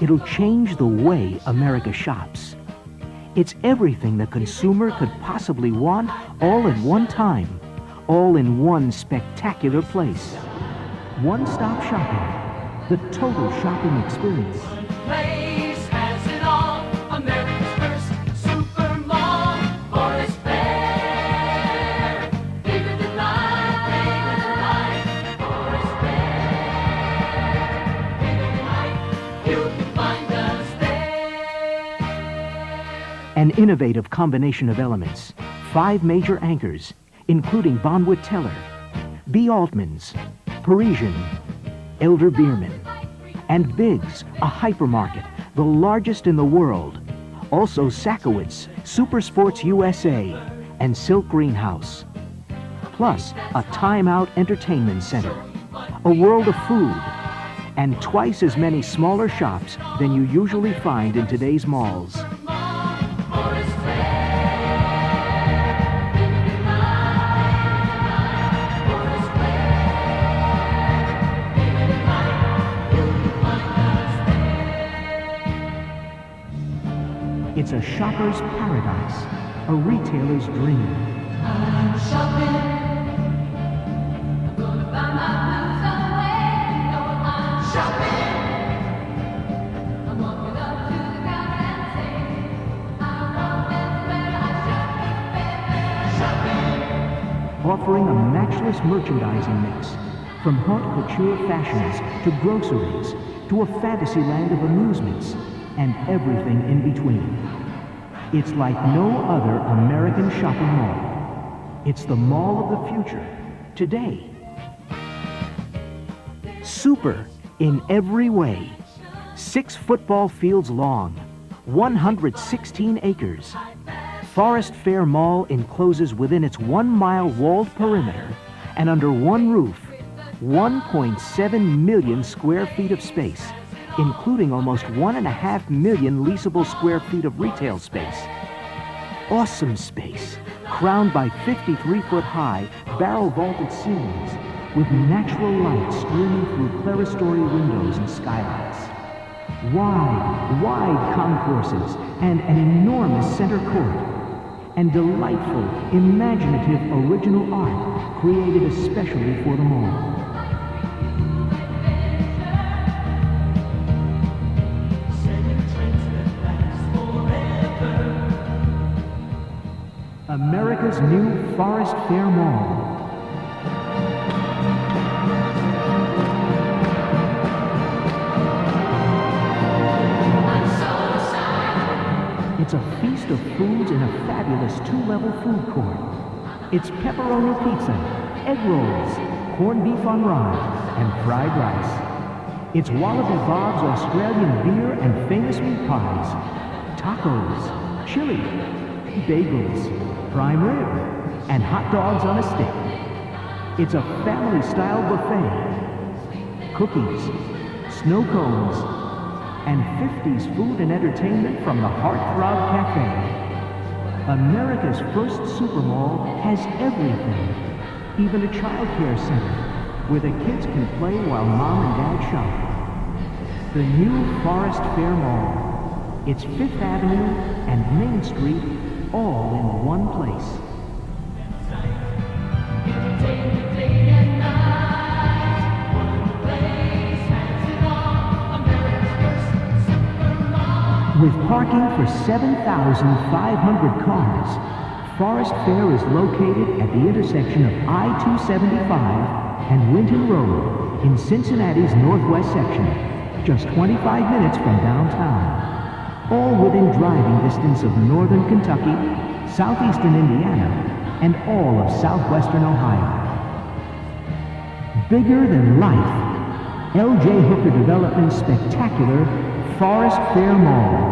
It'll change the way America shops. It's everything the consumer could possibly want, all at one time, all in one spectacular place. One-stop shopping, the total shopping experience. Place has it all. America's first super mall, Forest Fair. Bigger than life, Forest Fair. Bigger than life, you can find us there. An innovative combination of elements, 5 major anchors, including Bonwit Teller, B. Altman's, Parisian, Elder Beerman, and Biggs, a hypermarket, the largest in the world. Also Sakowitz, Super Sports USA, and Silk Greenhouse. Plus a Time Out Entertainment Center, a world of food, and twice as many smaller shops than you usually find in today's malls. It's a shopper's paradise, a retailer's dream. I'm shopping. I'm gonna buy my blues away. No, I'm shopping. I'm walking up to the counter and saying, I want everywhere I shop. Shopping. Offering a matchless merchandising mix, from haute couture fashions to groceries to a fantasy land of amusements and everything in between. It's like no other American shopping mall. It's the mall of the future, today. Super in every way. 6 football fields long, 116 acres. Forest Fair Mall encloses within its 1-mile walled perimeter and under one roof, 1.7 million square feet of space, including almost 1.5 million leasable square feet of retail space. Awesome space, crowned by 53-foot-high, barrel-vaulted ceilings, with natural light streaming through clerestory windows and skylights. Wide concourses and an enormous center court, and delightful, imaginative, original art created especially for the mall. America's new Forest Fair Mall. It's a feast of foods in a fabulous 2-level food court. It's pepperoni pizza, egg rolls, corned beef on rye, and fried rice. It's Wallaby Bob's Australian beer and famous meat pies, tacos, chili, bagels, prime rib, and hot dogs on a stick. It's a family-style buffet. Cookies, snow cones, and 50s food and entertainment from the Heartthrob Cafe. America's first supermall has everything, even a child care center where the kids can play while mom and dad shop. The new Forest Fair Mall. It's 5th Avenue and Main Street all in one place. With parking for 7,500 cars, Forest Fair is located at the intersection of I-275 and Winton Road in Cincinnati's northwest section, just 25 minutes from downtown. All within driving distance of northern Kentucky, southeastern Indiana, and all of southwestern Ohio. Bigger than life, L.J. Hooker Development's spectacular Forest Fair Mall.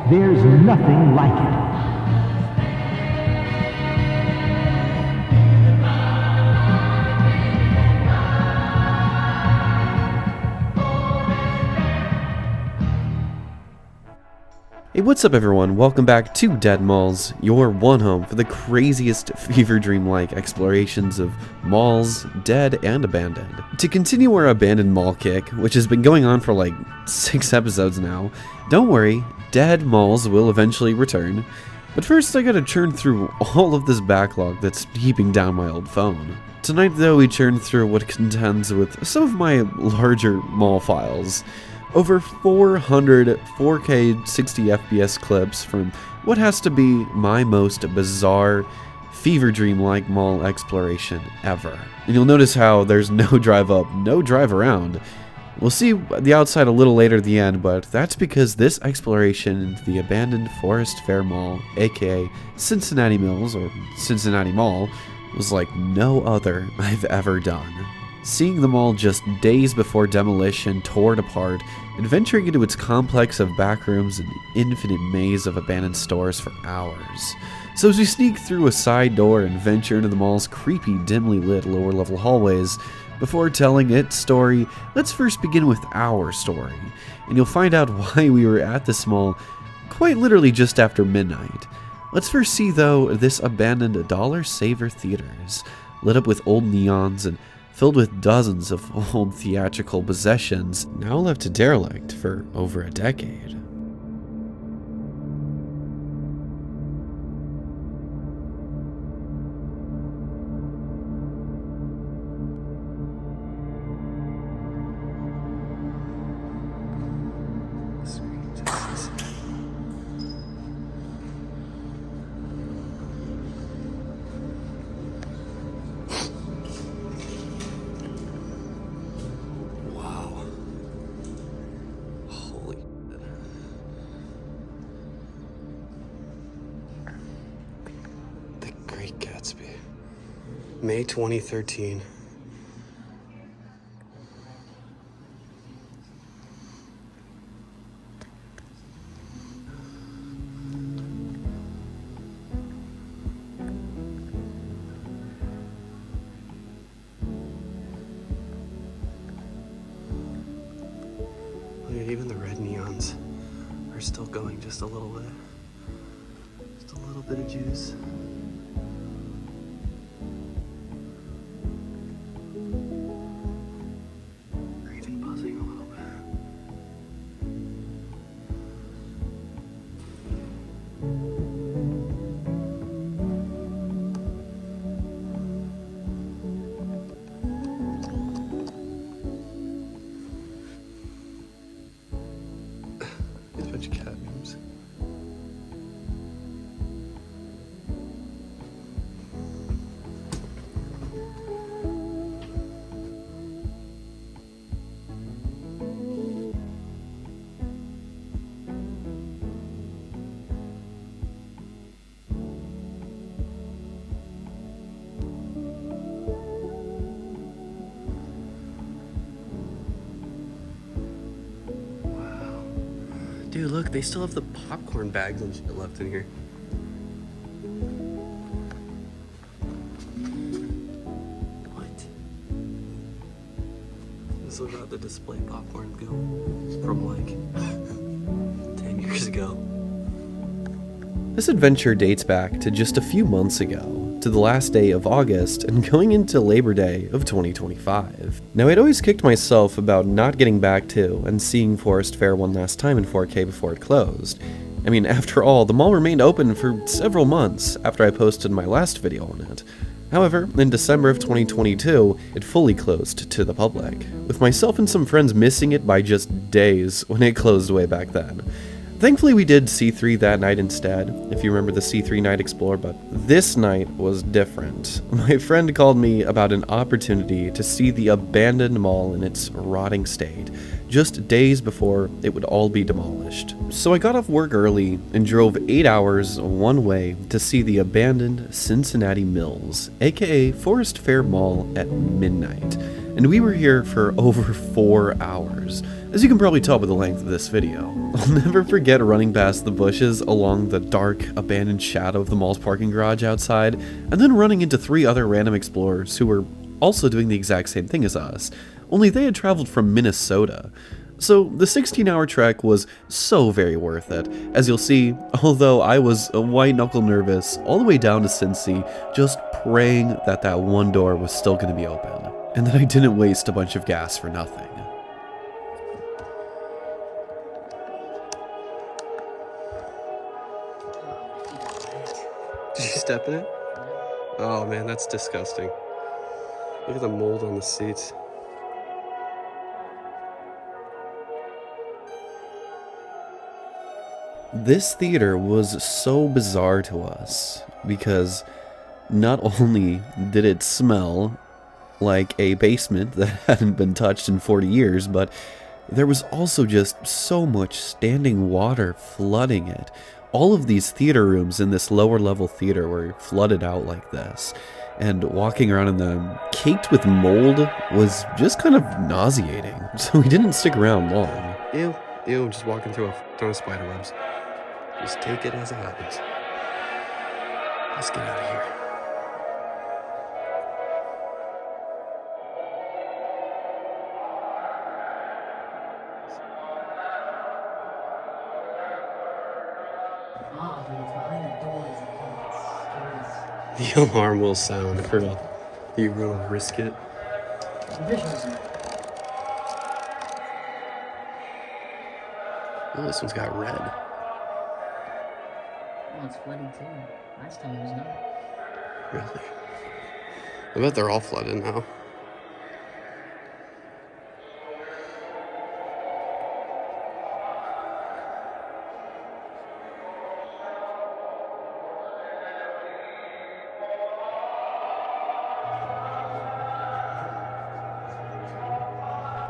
There's nothing like it. Hey, what's up everyone? Welcome back to Dead Malls, your one home for the craziest fever dream-like explorations of malls, dead and abandoned. To continue our abandoned mall kick, which has been going on for like 6 episodes now, don't worry, Dead Malls will eventually return. But first I gotta churn through all of this backlog that's heaping down my old phone. Tonight though, we churn through what contends with some of my larger mall files. Over 400 4K 60 FPS clips from what has to be my most bizarre, fever dream-like mall exploration ever. And you'll notice how there's no drive up, no drive around. We'll see the outside a little later at the end, but that's because this exploration into the abandoned Forest Fair Mall, aka Cincinnati Mills or Cincinnati Mall, was like no other I've ever done. Seeing the mall just days before demolition tore it apart, and venturing into its complex of backrooms and infinite maze of abandoned stores for hours. So as we sneak through a side door and venture into the mall's creepy, dimly lit lower level hallways, before telling its story, let's first begin with our story, and you'll find out why we were at this mall quite literally just after midnight. Let's first see though this abandoned Dollar Saver theaters, lit up with old neons and filled with dozens of old theatrical possessions, now left derelict for over a decade. Gatsby, May 2013. Look at even the red neons are still going just a little bit. Just a little bit of juice. There's a bunch of cat memes. Dude, look, they still have the popcorn bags and shit left in here. What? This was not the display popcorn goo from like 10 years ago. This adventure dates back to just a few months ago, to the last day of August and going into Labor Day of 2025. Now, I'd always kicked myself about not getting back to and seeing Forest Fair one last time in 4K before it closed. I mean, after all, the mall remained open for several months after I posted my last video on it. However, in December of 2022, it fully closed to the public, with myself and some friends missing it by just days when it closed way back then. Thankfully we did C3 that night instead, if you remember the C3 Night Explore, but this night was different. My friend called me about an opportunity to see the abandoned mall in its rotting state, just days before it would all be demolished. So I got off work early and drove 8 hours one way to see the abandoned Cincinnati Mills, aka Forest Fair Mall, at midnight. And we were here for over 4 hours, as you can probably tell by the length of this video. I'll never forget running past the bushes along the dark, abandoned shadow of the mall's parking garage outside, and then running into 3 other random explorers who were also doing the exact same thing as us, only they had traveled from Minnesota. So the 16-hour trek was so very worth it. As you'll see, although I was white-knuckle nervous all the way down to Cincy, just praying that that one door was still going to be open, and that I didn't waste a bunch of gas for nothing. Did you step in it? Oh man, that's disgusting. Look at the mold on the seats. This theater was so bizarre to us because not only did it smell like a basement that hadn't been touched in 40 years, but there was also just so much standing water flooding it. All of these theater rooms in this lower level theater were flooded out like this, and walking around in them caked with mold was just kind of nauseating, so we didn't stick around long. Ew, ew, just walking through a ton of spider webs. Just take it as it happens. Let's get out of here. The alarm will sound for you will risk it. Oh, this one's got red. Oh, it's flooded too. Last time it was not. Really? I bet they're all flooded now.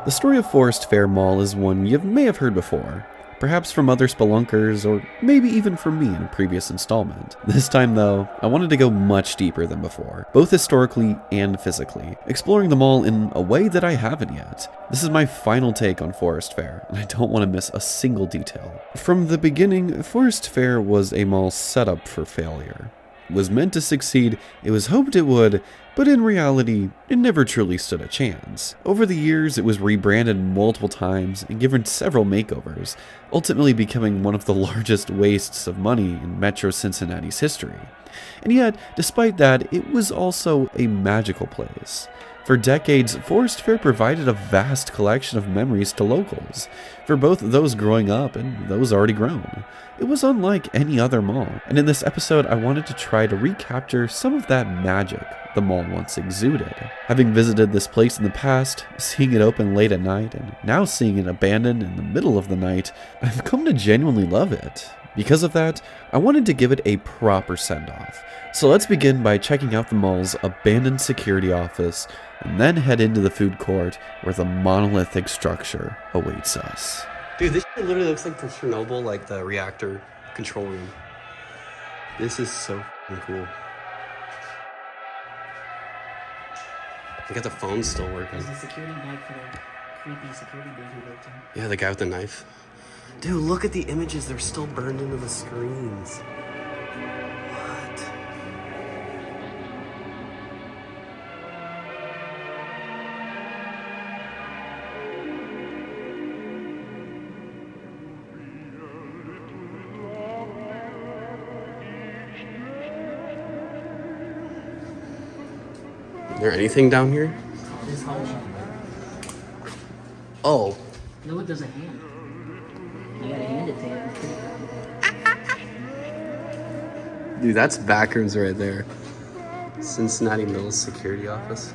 The story of Forest Fair Mall is one you may have heard before, perhaps from other spelunkers, or maybe even from me in a previous installment. This time though, I wanted to go much deeper than before, both historically and physically, exploring the mall in a way that I haven't yet. This is my final take on Forest Fair, and I don't want to miss a single detail. From the beginning, Forest Fair was a mall set up for failure. It was meant to succeed, it was hoped it would, but in reality, it never truly stood a chance. Over the years, it was rebranded multiple times and given several makeovers, ultimately becoming one of the largest wastes of money in Metro Cincinnati's history. And yet, despite that, it was also a magical place. For decades, Forest Fair provided a vast collection of memories to locals, for both those growing up and those already grown. It was unlike any other mall, and in this episode I wanted to try to recapture some of that magic the mall once exuded. Having visited this place in the past, seeing it open late at night, and now seeing it abandoned in the middle of the night, I've come to genuinely love it. Because of that, I wanted to give it a proper send-off. So let's begin by checking out the mall's abandoned security office, and then head into the food court where the monolithic structure awaits us. Dude, this shit literally looks like the Chernobyl, like the reactor control room. This is so f***ing cool. I got the phone still working. There's the security bag for the creepy security dude who worked in. Yeah, the guy with the knife. Dude, look at the images. They're still burned into the screens. What? Is there anything down here? This whole shop. Oh. Look, there's a hand. You gotta hand it to him. Dude, that's backrooms right there. Cincinnati Mills security office.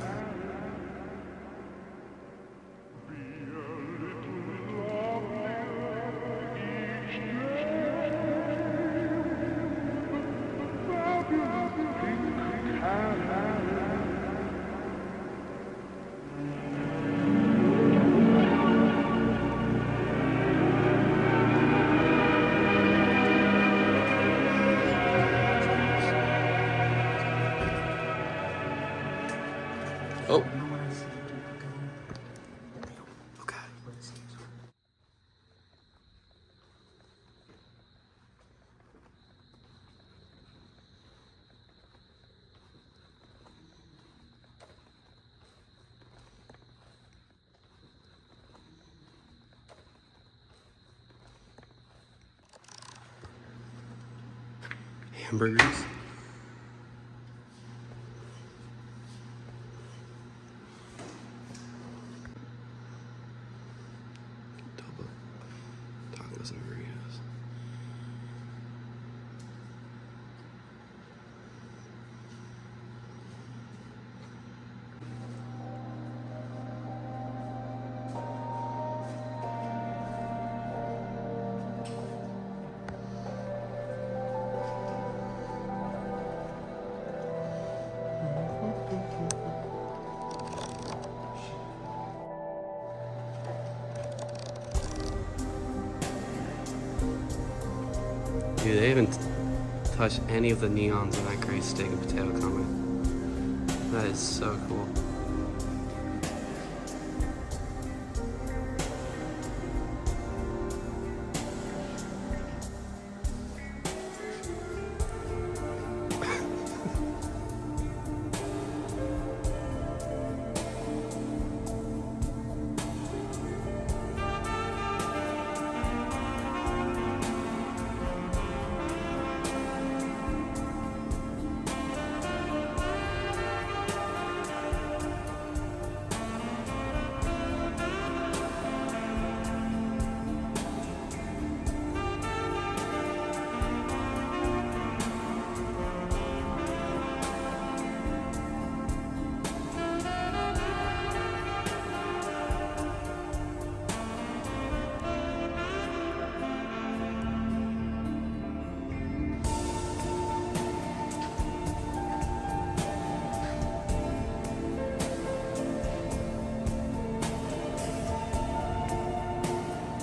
hamburgers. Double tacos and burritos. Dude, they haven't touched any of the neons in that great steak and potato comment. That is so cool.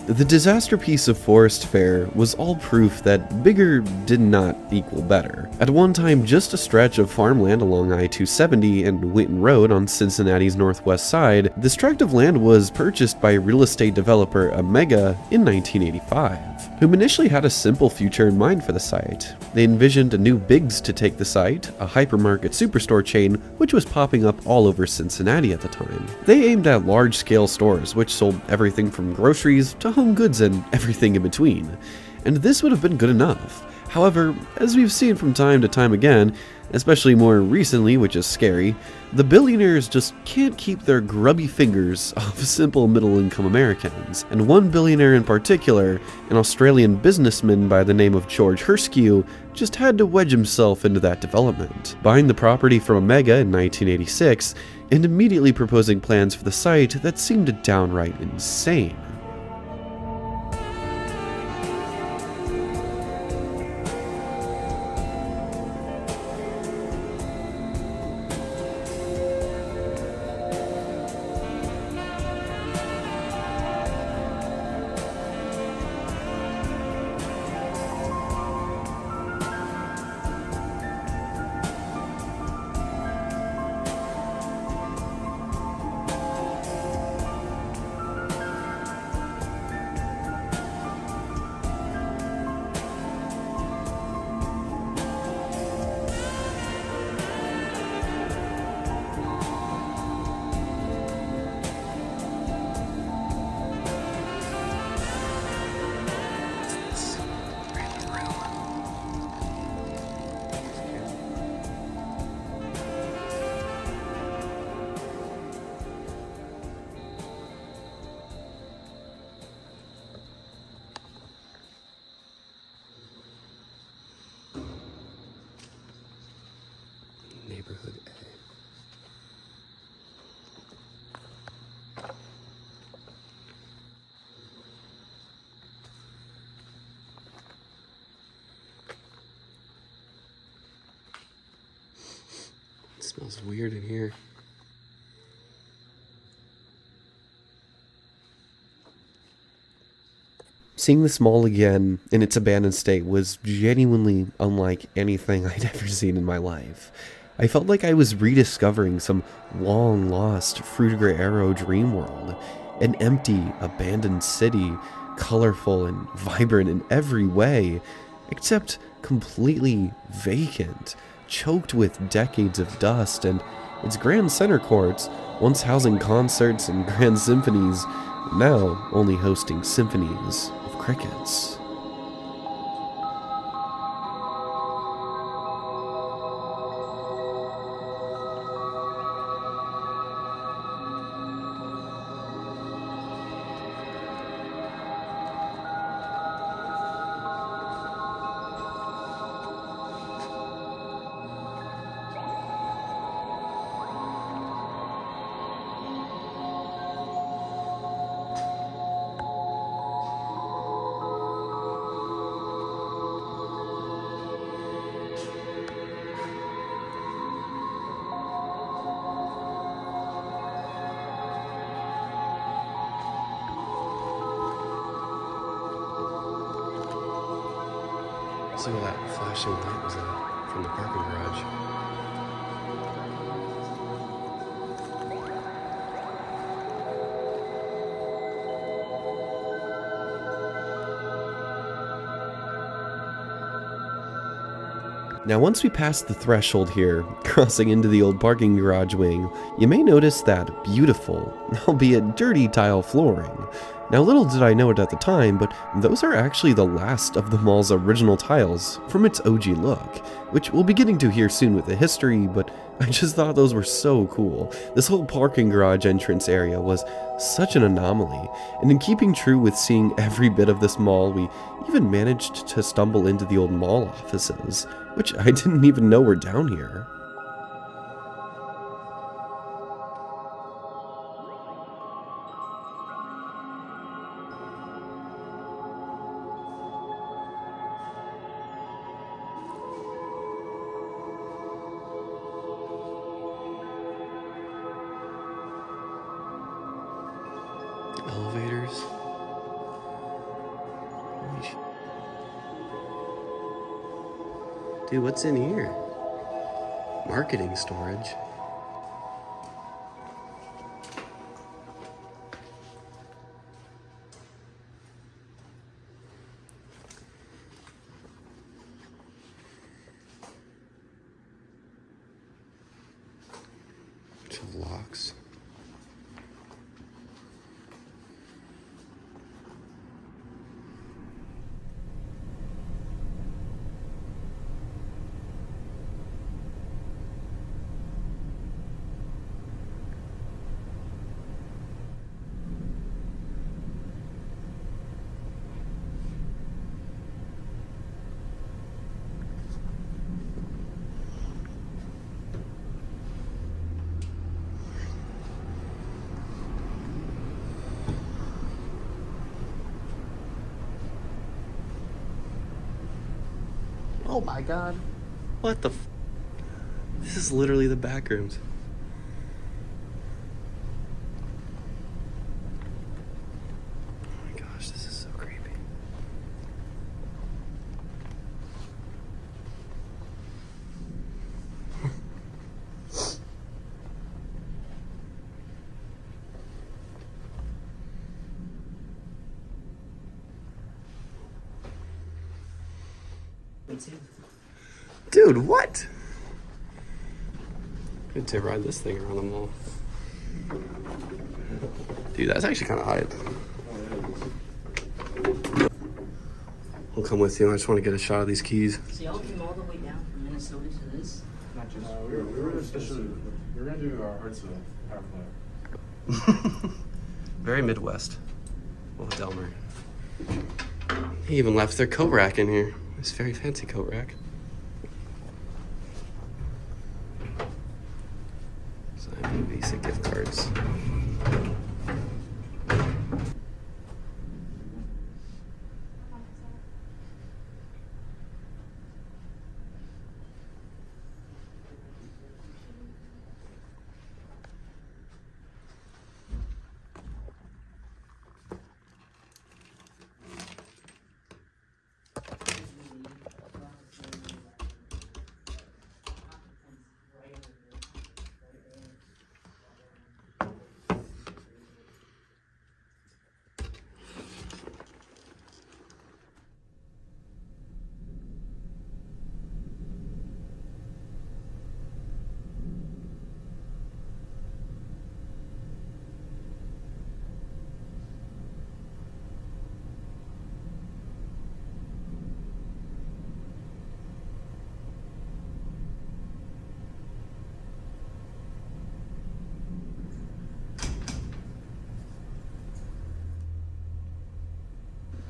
The disaster piece of forest fare was all proof that bigger did not equal better. At one time, just a stretch of farmland along I-270 and Winton Road on Cincinnati's northwest side, this tract of land was purchased by real estate developer Omega in 1985, whom initially had a simple future in mind for the site. They envisioned a new Biggs to take the site, a hypermarket superstore chain which was popping up all over Cincinnati at the time. They aimed at large-scale stores which sold everything from groceries to home goods and everything in between, and this would have been good enough. However, as we've seen from time to time again, especially more recently, which is scary, the billionaires just can't keep their grubby fingers off simple middle-income Americans. And one billionaire in particular, an Australian businessman by the name of George Herskew, just had to wedge himself into that development, buying the property from Omega in 1986 and immediately proposing plans for the site that seemed downright insane. Neighborhood A. It smells weird in here. Seeing this mall again in its abandoned state was genuinely unlike anything I'd ever seen in my life. I felt like I was rediscovering some long-lost Fruitiger Arrow dream world, an empty, abandoned city, colorful and vibrant in every way, except completely vacant, choked with decades of dust, and its grand center courts, once housing concerts and grand symphonies, now only hosting symphonies of crickets. Let's see what that flashing light was from the parking garage. Now once we pass the threshold here, crossing into the old parking garage wing, you may notice that beautiful, albeit dirty tile flooring. Now little did I know it at the time, but those are actually the last of the mall's original tiles from its OG look, which we'll be getting to here soon with the history, but I just thought those were so cool. This whole parking garage entrance area was such an anomaly, and in keeping true with seeing every bit of this mall, we even managed to stumble into the old mall offices, which I didn't even know were down here. Elevators. Dude, what's in here? Marketing storage. Bunch of locks. Oh my god. What the This is literally the back rooms. Oh my gosh, this is so creepy. Me too. Dude, what? Good to ride this thing around the mall. Dude, that's actually kind of high. I'll come with you. I just want to get a shot of these keys. So y'all came all the way down from Minnesota to this? We were especially, we were gonna do our arts half Very Midwest. Well, Delmer. He even left their coat rack in here. This very fancy coat rack. So I have Visa gift cards.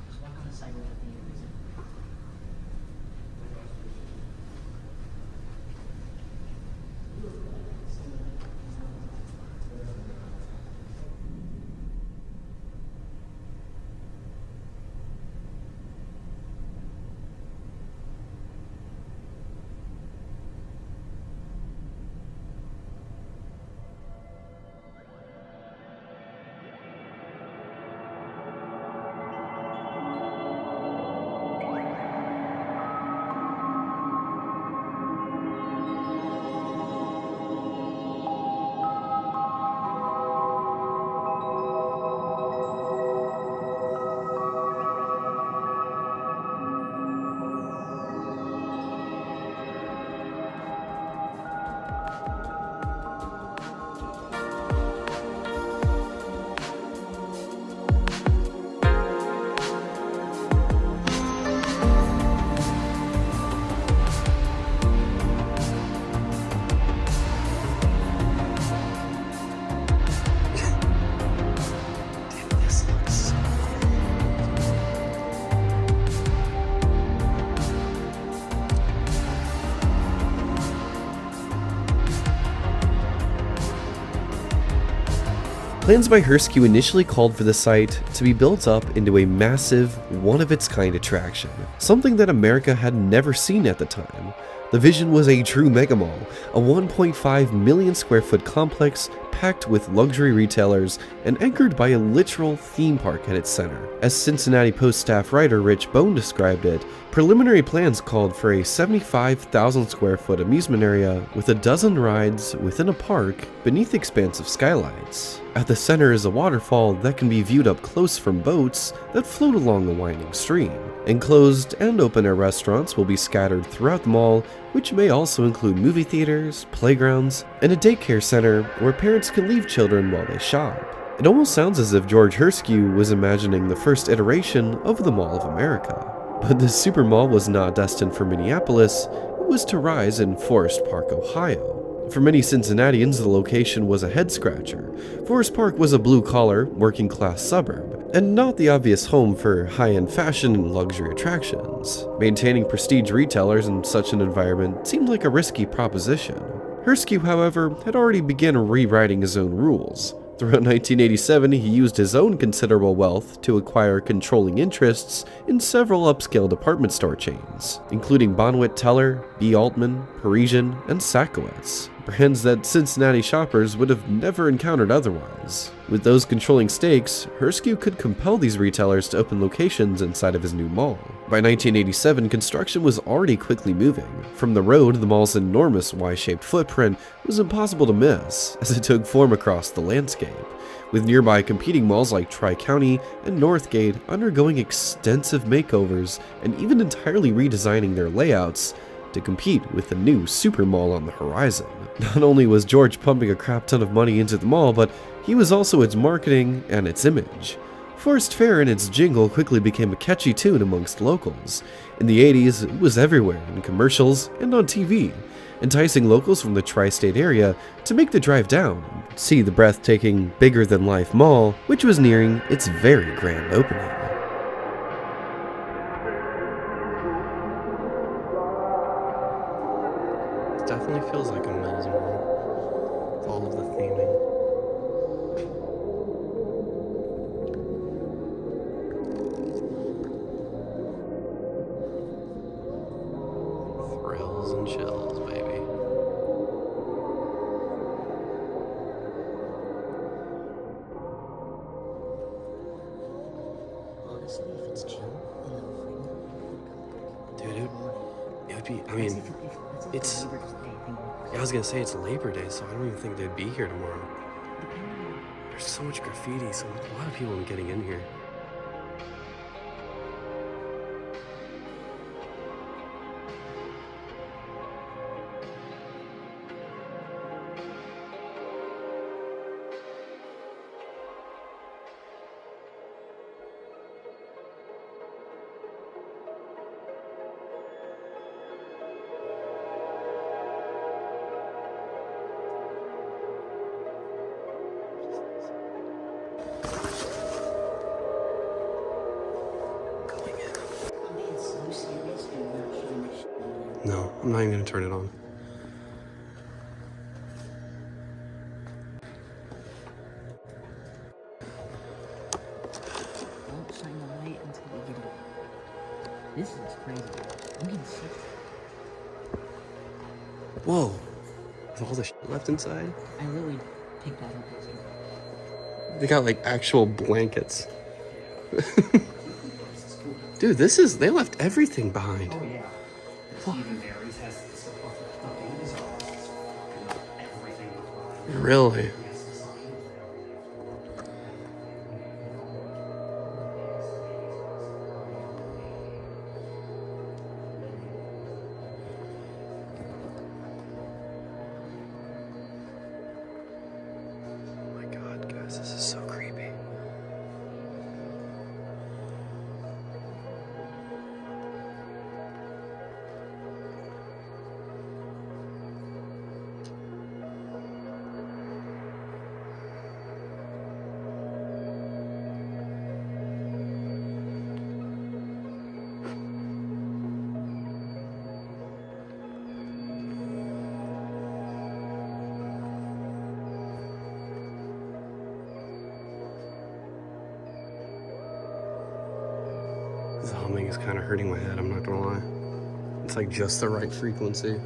Just walk on the sidewalk with me. Plans by Herskew initially called for the site to be built up into a massive, one-of-its-kind attraction, something that America had never seen at the time. The vision was a true megamall, a 1.5 million square foot complex packed with luxury retailers and anchored by a literal theme park at its center. As Cincinnati Post staff writer Rich Bone described it, preliminary plans called for a 75,000 square foot amusement area with a dozen rides within a park beneath expansive skylights. At the center is a waterfall that can be viewed up close from boats that float along a winding stream. Enclosed and open-air restaurants will be scattered throughout the mall, which may also include movie theaters, playgrounds, and a daycare center where parents can leave children while they shop. It almost sounds as if George Herskew was imagining the first iteration of the Mall of America. But this super mall was not destined for Minneapolis, it was to rise in Forest Park, Ohio. For many Cincinnatians, the location was a head-scratcher. Forest Park was a blue-collar, working-class suburb, and not the obvious home for high-end fashion and luxury attractions. Maintaining prestige retailers in such an environment seemed like a risky proposition. Herskew, however, had already begun rewriting his own rules. Throughout 1987, he used his own considerable wealth to acquire controlling interests in several upscale department store chains, including Bonwit Teller, B. Altman, Parisian, and Sakowitz, brands that Cincinnati shoppers would have never encountered otherwise. With those controlling stakes, Herskew could compel these retailers to open locations inside of his new mall. By 1987, construction was already quickly moving. From the road, the mall's enormous Y-shaped footprint was impossible to miss, as it took form across the landscape, with nearby competing malls like Tri-County and Northgate undergoing extensive makeovers and even entirely redesigning their layouts to compete with the new super mall on the horizon. Not only was George pumping a crap ton of money into the mall, but he was also its marketing and its image. Forest Fair and its jingle quickly became a catchy tune amongst locals. In the 80s, it was everywhere, in commercials and on TV, enticing locals from the tri-state area to make the drive down and see the breathtaking, bigger-than-life mall, which was nearing its very grand opening. It definitely feels like a Men's mall with all of the theming. Thrills and chills, baby. Honestly, if it's chill, Dude, it would be, I mean, it's, yeah, I was gonna say it's Labor Day, so I don't even think they'd be here tomorrow. There's so much graffiti, so a lot of people getting in here. No, I'm not even gonna turn it on. Don't shine the light until we get it. This is crazy. I'm getting sick. Whoa! Is all the shit left inside? I literally picked that up as well. They got like actual blankets. Dude, they left everything behind. Oh yeah. Even Aries has this fucking is all fucking everything behind. Really? Yes, the sign and everything. Oh my god, guys, this is so creepy. This humming is kind of hurting my head, I'm not gonna lie. It's like just the right frequency.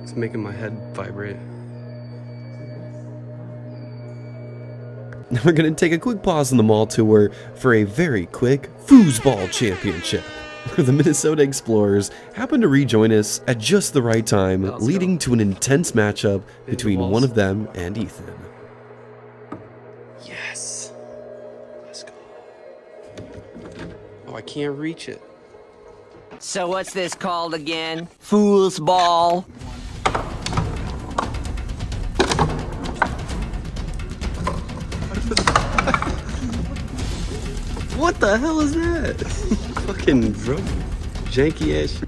It's making my head vibrate. Now we're going to take a quick pause in the mall tour for a very quick foosball championship, where the Minnesota Explorers happen to rejoin us at just the right time, leading to an intense matchup between one of them and Ethan. Yes. Let's go. Oh, I can't reach it. So what's this called again? Fool's ball? What the hell is that? Fucking janky ass.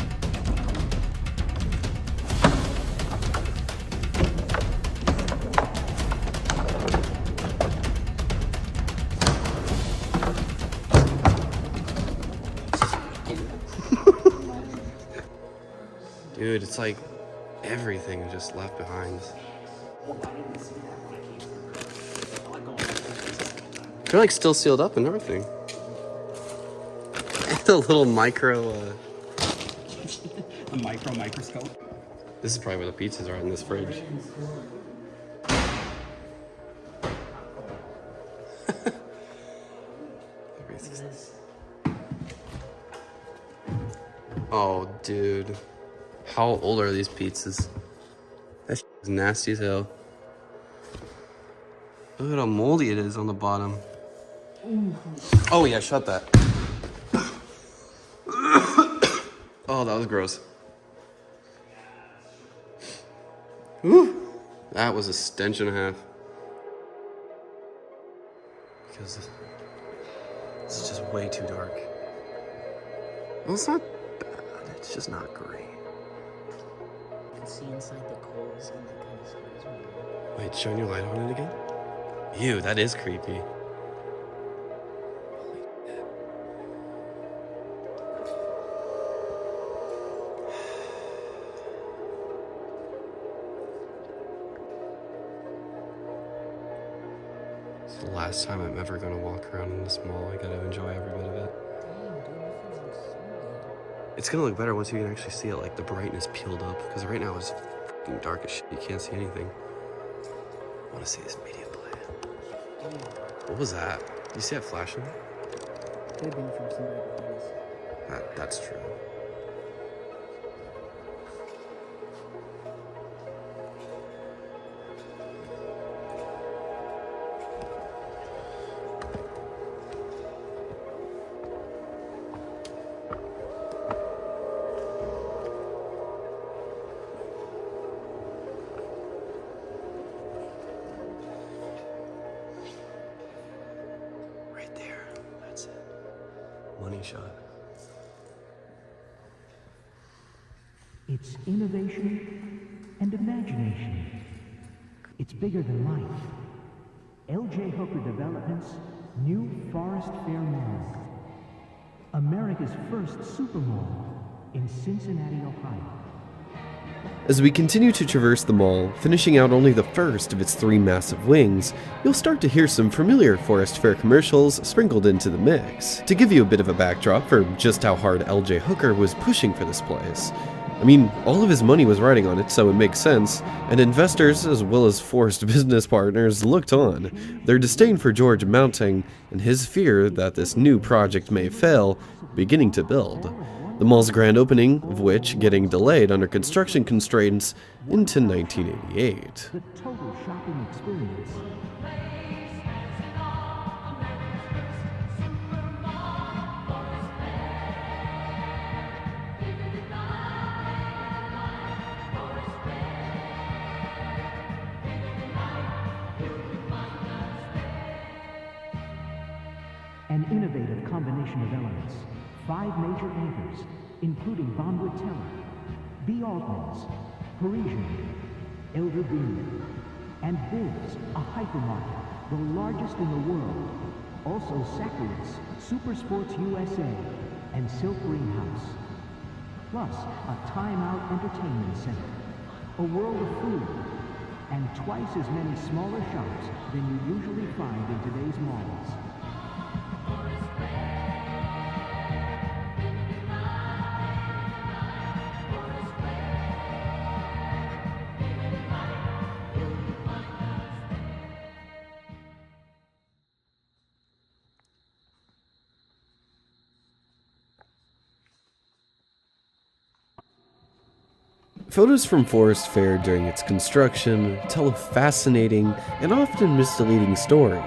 Dude, it's like everything is just left behind. They're like still sealed up and everything. The little micro. A microscope. This is probably where the pizzas are in this fridge. Oh, dude. How old are these pizzas? That shit is nasty as hell. Look at how moldy it is on the bottom. Oh yeah, shut that. Oh, that was gross. Whew. That was a stench and a half. Because this is just way too dark. Well, it's not bad. It's just not great. You can see inside the coals and that kind of scares me. Wait, shine your light on it again? Ew, that is creepy. It's the last time I'm ever gonna walk around in this mall. I gotta enjoy every bit of it. Dang, dude, that feels like so good. It's gonna look better once you can actually see it, like the brightness peeled up. Because right now it's fucking dark as shit. You can't see anything. I wanna see this media play. What was that? You see that flashing? Could have been from somebody behind us. That's true. Right there. That's it. Money shot. It's innovation and imagination. It's bigger than life. L.J. Hooker Development's new Forest Fair Mall. America's first super mall in Cincinnati, Ohio. As we continue to traverse the mall, finishing out only the first of its 3 massive wings, you'll start to hear some familiar Forest Fair commercials sprinkled into the mix, to give you a bit of a backdrop for just how hard L.J. Hooker was pushing for this place. I mean, all of his money was riding on it, so it makes sense, and investors as well as forced business partners looked on, their disdain for George mounting, and his fear that this new project may fail, beginning to build. The mall's grand opening of which getting delayed under construction constraints into 1988. The total shopping experience. An innovative combination of elements. 5 major anchors, including Bonwood Teller, B. Altman's, Parisian, Elder Bean, and Biz, a hypermarket, the largest in the world. Also Sacklets, Super Sports USA, and Silk Greenhouse. Plus, a time-out entertainment center, a world of food, and twice as many smaller shops than you usually find in today's malls. Photos from Forest Fair during its construction tell a fascinating and often misleading story.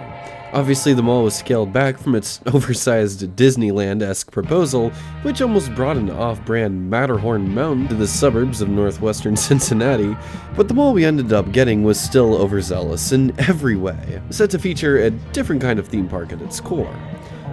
Obviously, the mall was scaled back from its oversized Disneyland-esque proposal, which almost brought an off-brand Matterhorn Mountain to the suburbs of northwestern Cincinnati, but the mall we ended up getting was still overzealous in every way, set to feature a different kind of theme park at its core.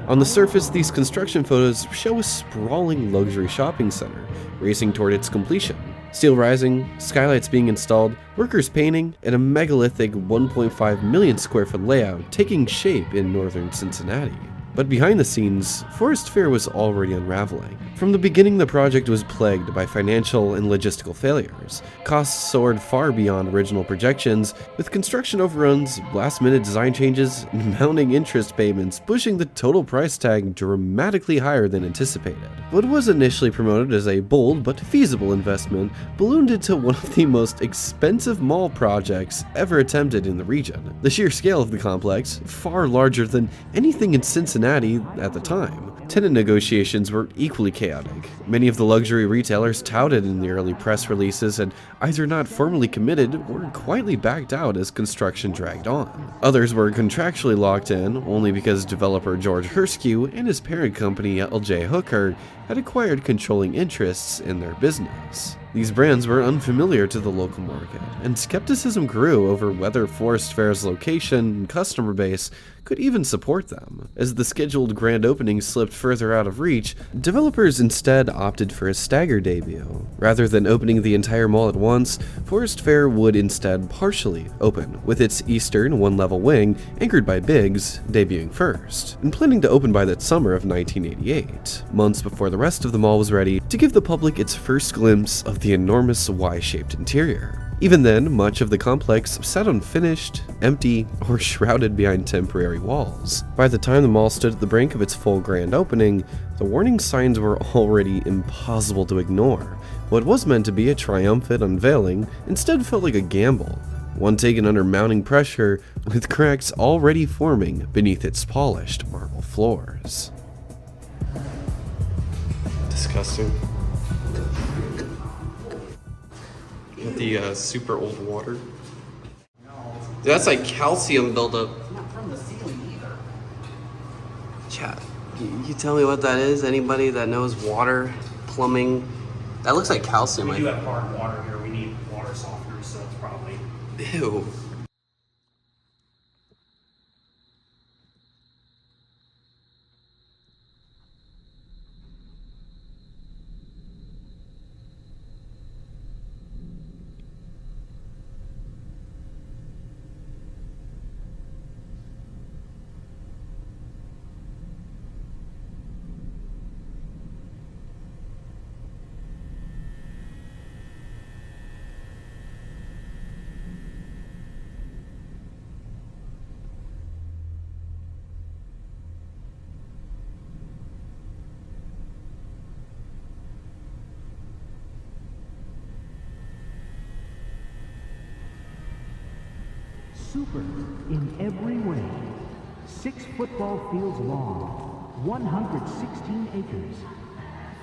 On the surface, these construction photos show a sprawling luxury shopping center, racing toward its completion. Steel rising, skylights being installed, workers painting, and a megalithic 1.5 million square foot layout taking shape in northern Cincinnati. But behind the scenes, Forest Fair was already unraveling. From the beginning, the project was plagued by financial and logistical failures. Costs soared far beyond original projections, with construction overruns, last-minute design changes, and mounting interest payments pushing the total price tag dramatically higher than anticipated. What was initially promoted as a bold but feasible investment ballooned into one of the most expensive mall projects ever attempted in the region. The sheer scale of the complex, far larger than anything in Cincinnati at the time. Tenant negotiations were equally chaotic. Many of the luxury retailers touted in the early press releases had either not formally committed or quietly backed out as construction dragged on. Others were contractually locked in only because developer George Herskew and his parent company LJ Hooker had acquired controlling interests in their business. These brands were unfamiliar to the local market, and skepticism grew over whether Forest Fair's location and customer base could even support them. As the scheduled grand opening slipped further out of reach, developers instead opted for a staggered debut. Rather than opening the entire mall at once, Forest Fair would instead partially open, with its eastern one-level wing, anchored by Biggs, debuting first, and planning to open by that summer of 1988, months before the rest of the mall was ready to give the public its first glimpse of the enormous Y-shaped interior. Even then, much of the complex sat unfinished, empty, or shrouded behind temporary walls. By the time the mall stood at the brink of its full grand opening, the warning signs were already impossible to ignore. What was meant to be a triumphant unveiling instead felt like a gamble, one taken under mounting pressure, with cracks already forming beneath its polished marble floors. Disgusting. The super old water. That's like calcium buildup. Not from the ceiling either. Chat, you tell me what that is? Anybody that knows water, plumbing? That looks like calcium. We do have hard water here. We need water softeners, so it's probably. Ew. Super in every way. 6 football fields long, 116 acres.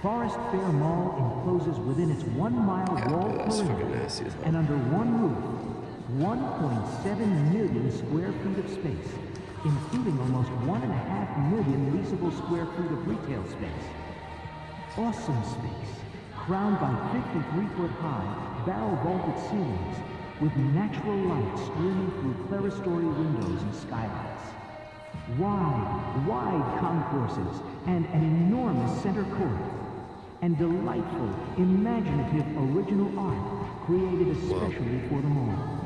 Forest Fair Mall encloses within its 1-mile wall that's fucking perimeter, nasty as hell. and under one roof, 1.7 million square feet of space, including almost 1.5 million leasable square feet of retail space. Awesome space, crowned by 53-foot-high, barrel-vaulted ceilings, with natural light streaming through clerestory windows and skylights. Wide concourses, and an enormous center court. And delightful, imaginative original art created especially for the mall.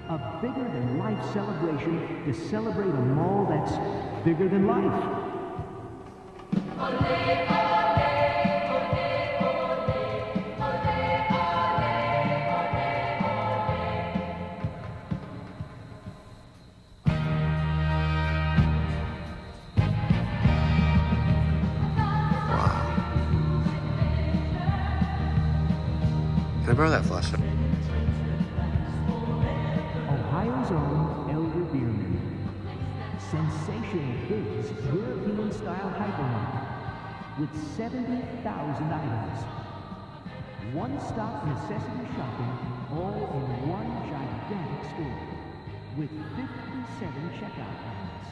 A bigger-than-life celebration to celebrate a mall that's bigger than life. Can I borrow that flashlight? Ohio's own Elder Beerman. Sensational Big's European-style hypermarket with 70,000 items. One-stop necessity shopping, all in one gigantic store with 57 checkout lines.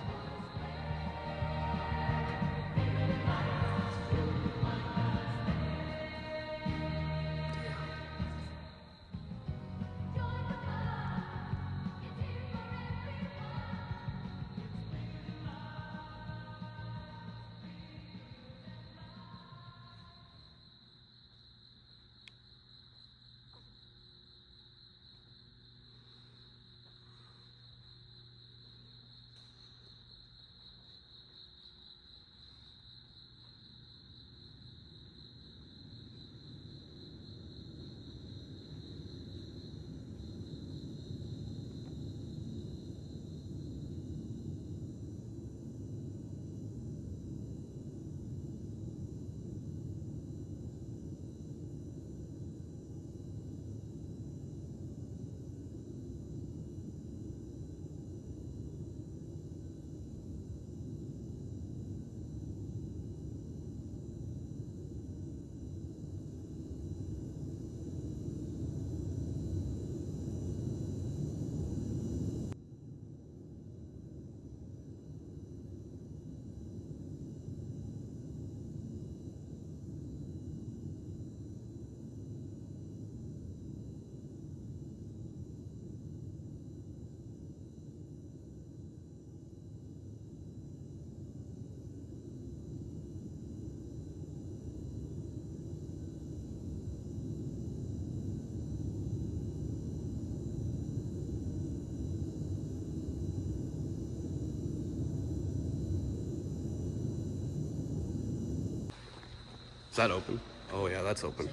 Is that open? Oh yeah, that's open.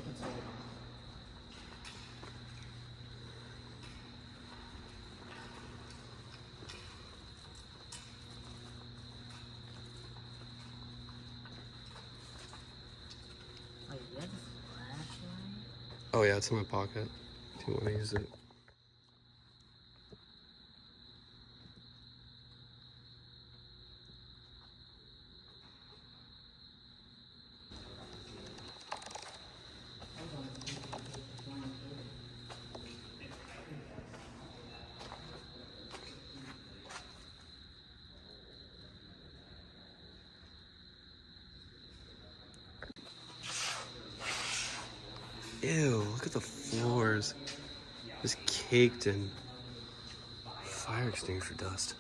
Wait, you have a flashlight? Oh yeah, it's in my pocket. Do you want to use it? Ew, look at the floors. It's caked in fire extinguisher dust.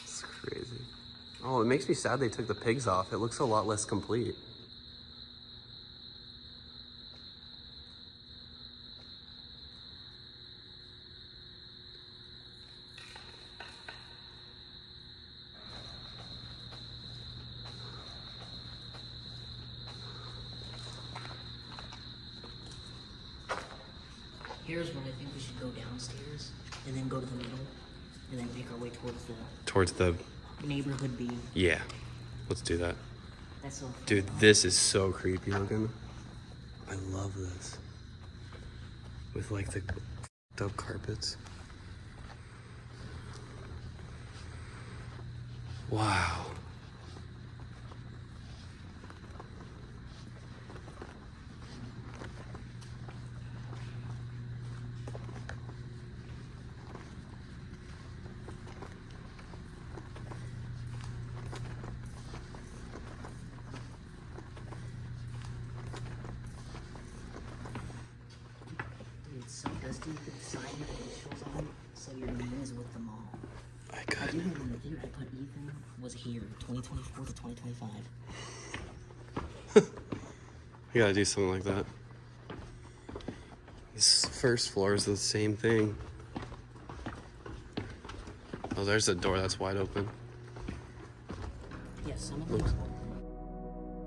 It's crazy. Oh, it makes me sad they took the pigs off. It looks a lot less complete. Here's where I think we should go downstairs and then go to the middle and then make our way Towards the... neighborhood B. Yeah. Let's do that. That's so fun. Dude, this is so creepy looking. I love this. With like the up carpets. Wow. It's so dusty, the sign initials on it, so your name is with them all. I I could. do know in the theater I put Ethan was here, 2024 to 2025. You gotta do something like that. This first floor is the same thing. Oh, there's a door that's wide open. Yes, some of them.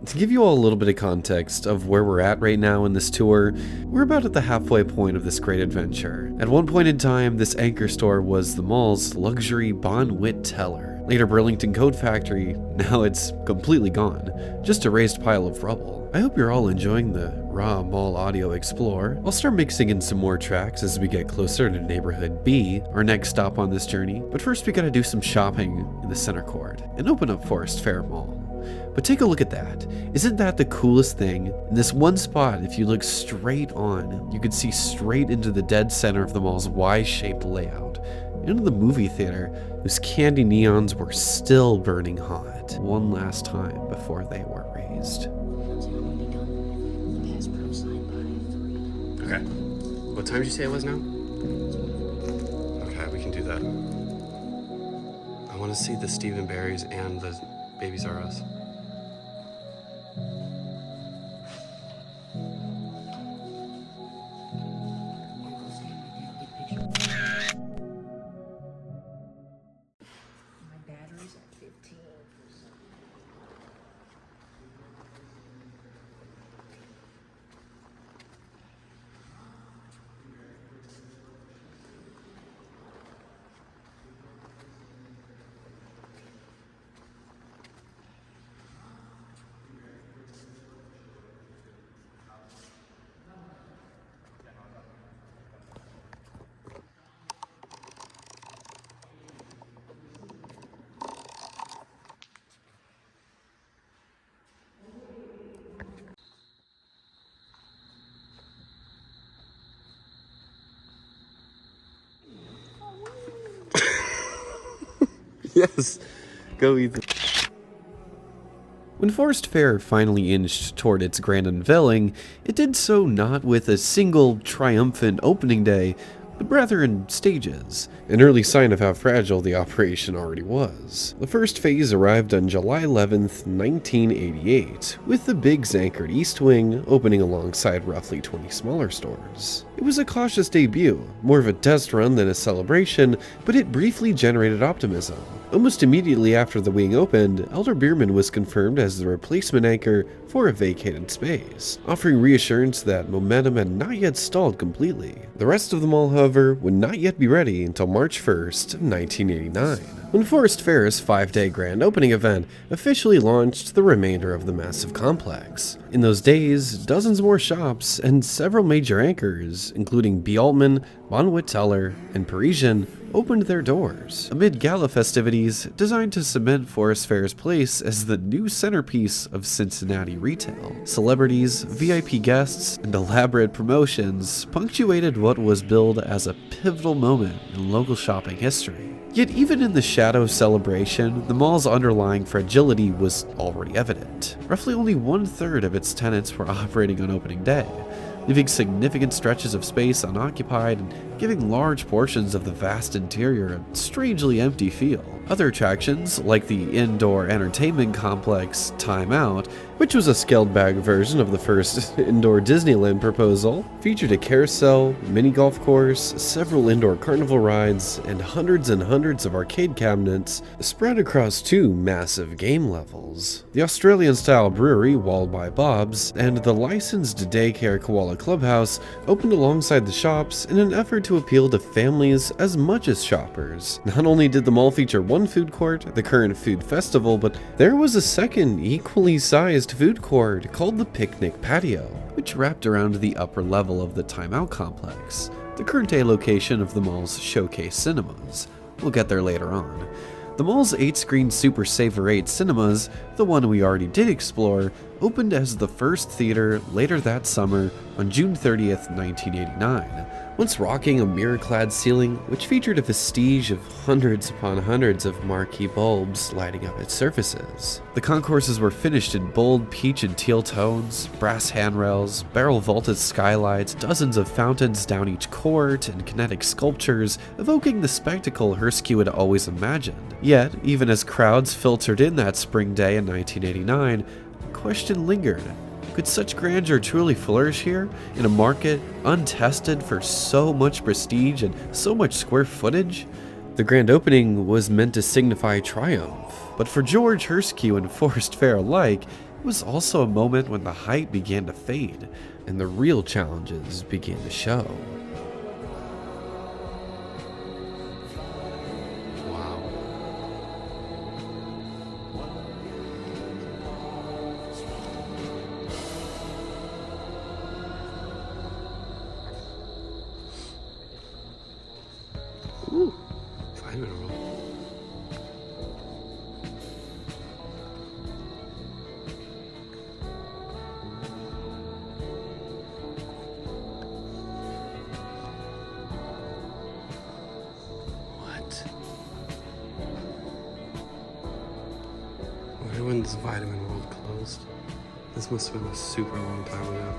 To give you all a little bit of context of where we're at right now in this tour, we're about at the halfway point of this great adventure. At one point in time, this anchor store was the mall's luxury Bon Wit teller. Later Burlington Coat Factory, now it's completely gone, just a raised pile of rubble. I hope you're all enjoying the raw mall audio explore. I'll start mixing in some more tracks as we get closer to Neighborhood B, our next stop on this journey, but first we gotta do some shopping in the center court and open up Forest Fair Mall. But take a look at that. Isn't that the coolest thing? In this one spot, if you look straight on, you can see straight into the dead center of the mall's Y-shaped layout, into the movie theater whose candy neons were still burning hot one last time before they were raised. Okay. What time did you say it was now? Okay, we can do that. I want to see the Stephen Barrys and the Babies R Us. My battery's at 15%. Yes. Go Ethan. When Forest Fair finally inched toward its grand unveiling, it did so not with a single triumphant opening day, but rather in stages, an early sign of how fragile the operation already was. The first phase arrived on July 11th, 1988, with the Big's anchored East Wing opening alongside roughly 20 smaller stores. It was a cautious debut, more of a test run than a celebration, but it briefly generated optimism. Almost immediately after the wing opened, Elder Bierman was confirmed as the replacement anchor for a vacated space, offering reassurance that momentum had not yet stalled completely. The rest of the mall, however, would not yet be ready until March 1st, 1989, when Forest Fair's 5-day grand opening event officially launched the remainder of the massive complex. In those days, dozens more shops and several major anchors, including B. Altman, Bonwit Teller, and Parisian, opened their doors amid gala festivities designed to cement Forest Fair's place as the new centerpiece of Cincinnati retail. Celebrities, VIP guests, and elaborate promotions punctuated what was billed as a pivotal moment in local shopping history. Yet even in the shadow of celebration, the mall's underlying fragility was already evident. Roughly only 1/3 of its tenants were operating on opening day, leaving significant stretches of space unoccupied and giving large portions of the vast interior a strangely empty feel. Other attractions, like the indoor entertainment complex Time Out, which was a scaled-back version of the first indoor Disneyland proposal, featured a carousel, mini golf course, several indoor carnival rides, and hundreds of arcade cabinets spread across 2 massive game levels. The Australian-style brewery Walled by Bob's and the licensed daycare Koala Clubhouse opened alongside the shops in an effort to appeal to families as much as shoppers. Not only did the mall feature one food court, the current food festival, but there was a second equally sized food court called the Picnic Patio, which wrapped around the upper level of the Time Out complex, the current day location of the mall's Showcase Cinemas. We'll get there later on. The mall's 8-screen Super Saver 8 cinemas, the one we already did explore, opened as the first theater later that summer on June 30th, 1989, once rocking a mirror-clad ceiling which featured a vestige of hundreds upon hundreds of marquee bulbs lighting up its surfaces. The concourses were finished in bold peach and teal tones, brass handrails, barrel-vaulted skylights, dozens of fountains down each court, and kinetic sculptures evoking the spectacle Hersky had always imagined. Yet, even as crowds filtered in that spring day in 1989, a question lingered. Could such grandeur truly flourish here, in a market untested for so much prestige and so much square footage? The grand opening was meant to signify triumph, but for George Hersky and Forest Fair alike, it was also a moment when the hype began to fade and the real challenges began to show. Wow. wonder when this Vitamin World closed. This must have been a super long time ago.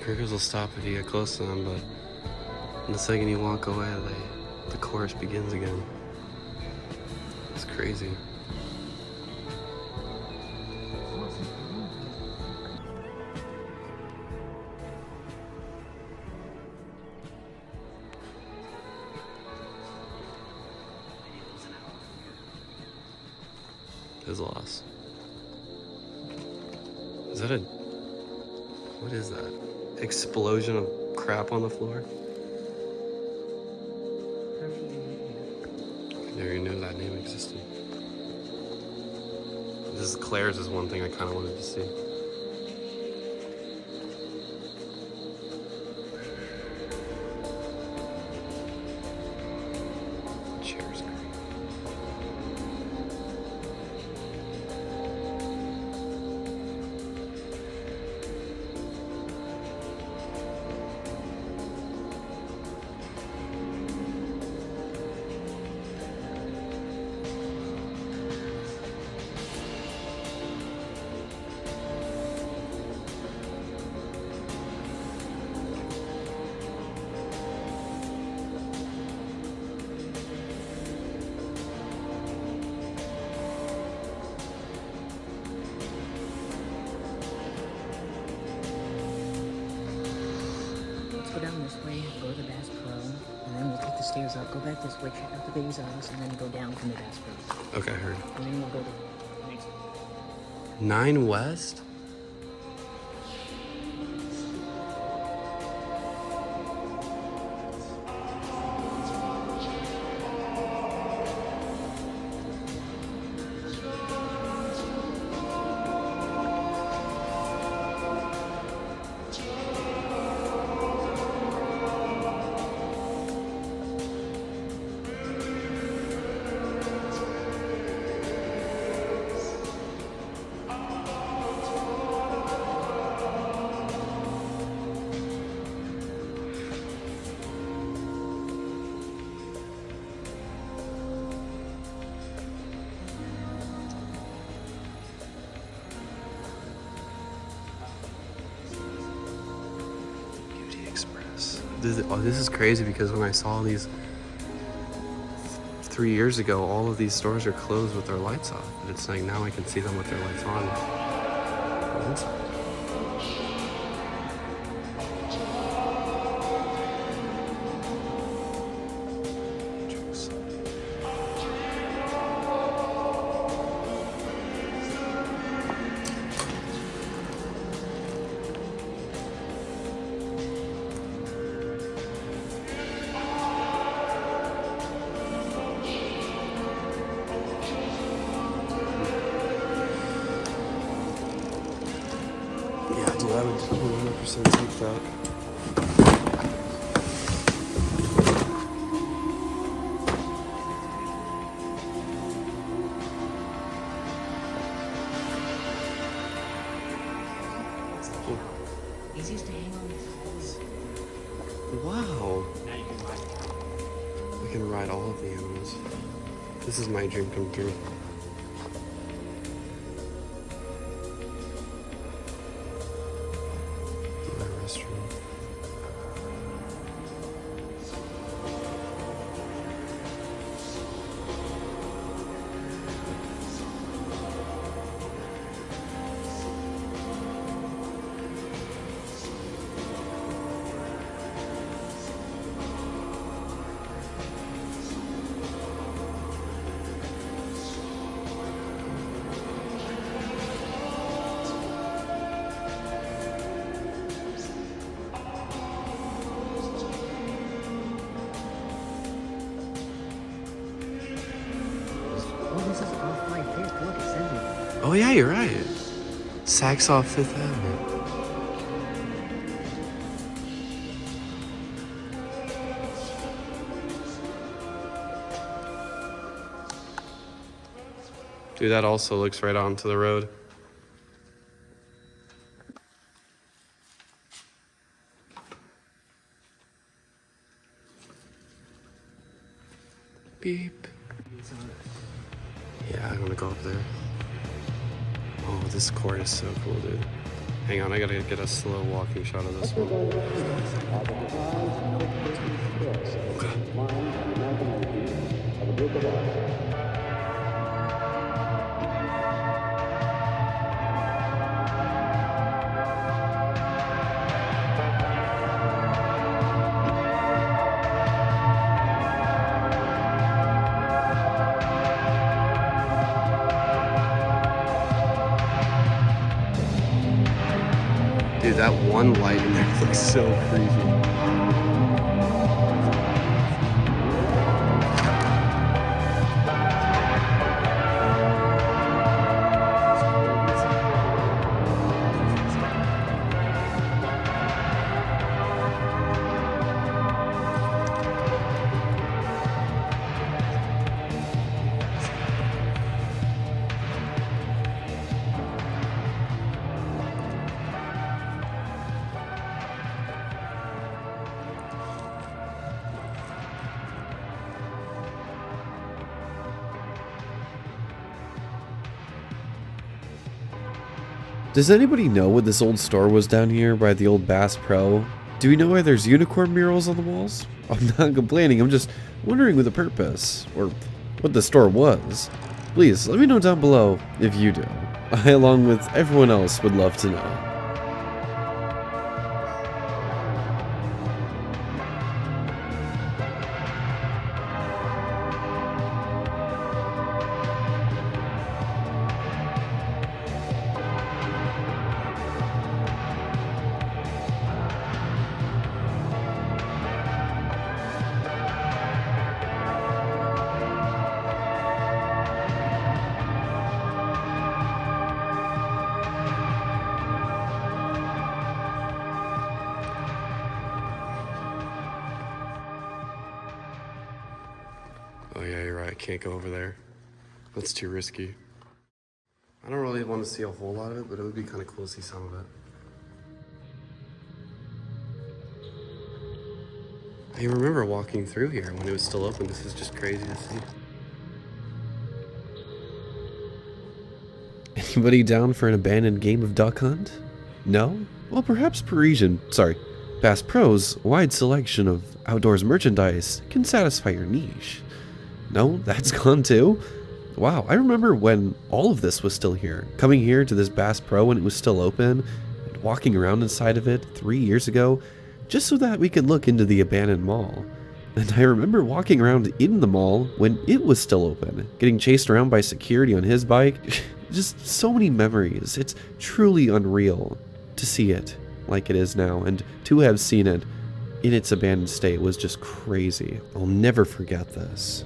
Crickets will stop if you get close to them, but the second you walk away, the chorus begins again. It's crazy. His loss. Is that a... What is that? Explosion of crap on the floor? I never even knew that name existed. This is Claire's is one thing I kind of wanted to see. Chair's great. Go down this way, go to the Bass Pro, and then we'll take the stairs up, go back this way, check out the Baby's Office, and then go down from the Bass Pro. Okay, heard. And then we'll go to the next one. 9 West? This is crazy because when I saw these 3 years ago, all of these stores are closed with their lights off. But it's like now I can see them with their lights on. Inside. Yeah, dude, I would 100% take that. These used to hang on the walls. Wow. Now you can ride it. I can ride all of the animals. This is my dream come true. My restroom. Oh, this is off 5th. Look, it says it. Oh yeah, you're right. Saks off 5th Avenue. Dude, that also looks right onto the road. Yeah, I want to go up there. Oh, this court is so cool, dude. Hang on, I gotta get a slow walking shot of this one. Dude, that one light in there looks so creepy. Does anybody know what this old store was down here by the old Bass Pro? Do we know why there's unicorn murals on the walls? I'm not complaining, I'm just wondering with a purpose, or what the store was. Please, let me know down below if you do. I, along with everyone else, would love to know. Oh yeah, you're right, I can't go over there. That's too risky. I don't really want to see a whole lot of it, but it would be kind of cool to see some of it. I remember walking through here when it was still open. This is just crazy to see. Anybody down for an abandoned game of Duck Hunt? No? Well, perhaps Bass Pro's wide selection of outdoors merchandise can satisfy your niche. No, that's gone too? Wow, I remember when all of this was still here. Coming here to this Bass Pro when it was still open, and walking around inside of it 3 years ago, just so that we could look into the abandoned mall. And I remember walking around in the mall when it was still open, getting chased around by security on his bike. Just so many memories. It's truly unreal to see it like it is now, and to have seen it in its abandoned state was just crazy. I'll never forget this.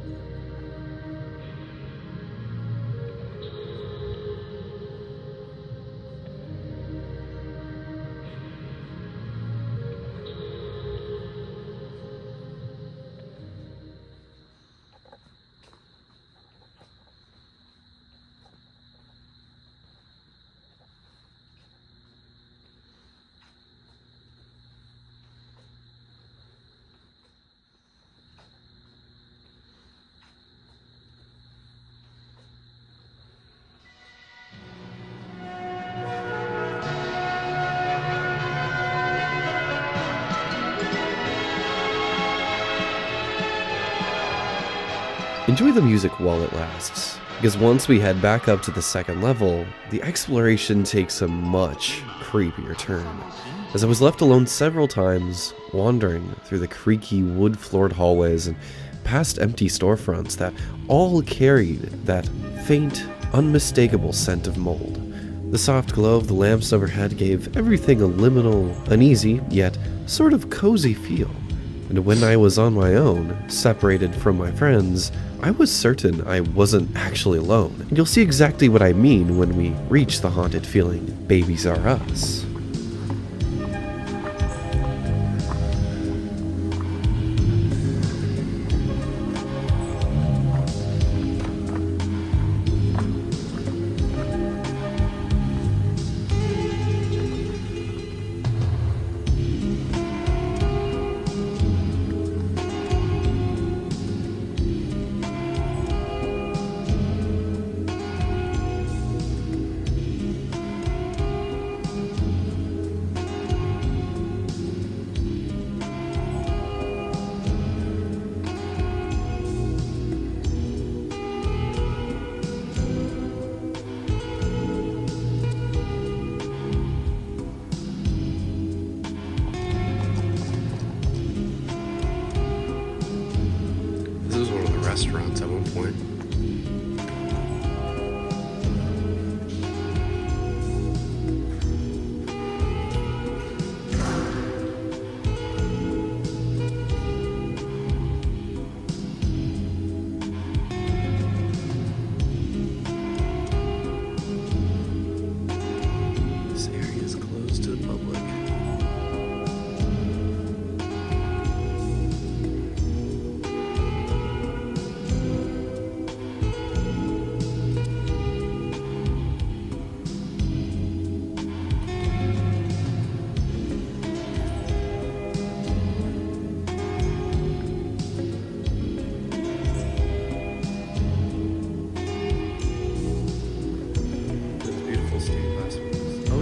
Enjoy the music while it lasts, because once we head back up to the second level, the exploration takes a much creepier turn, as I was left alone several times, wandering through the creaky wood-floored hallways and past empty storefronts that all carried that faint, unmistakable scent of mold. The soft glow of the lamps overhead gave everything a liminal, uneasy, yet sort of cozy feel. And when I was on my own, separated from my friends, I was certain I wasn't actually alone. And you'll see exactly what I mean when we reach the haunted feeling Babies Are Us.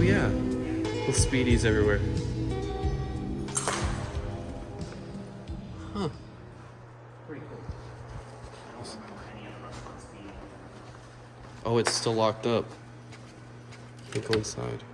yeah, little speedies everywhere. Huh. Pretty cool. I don't remember any of us on speed. Oh, it's still locked up. Can't go inside.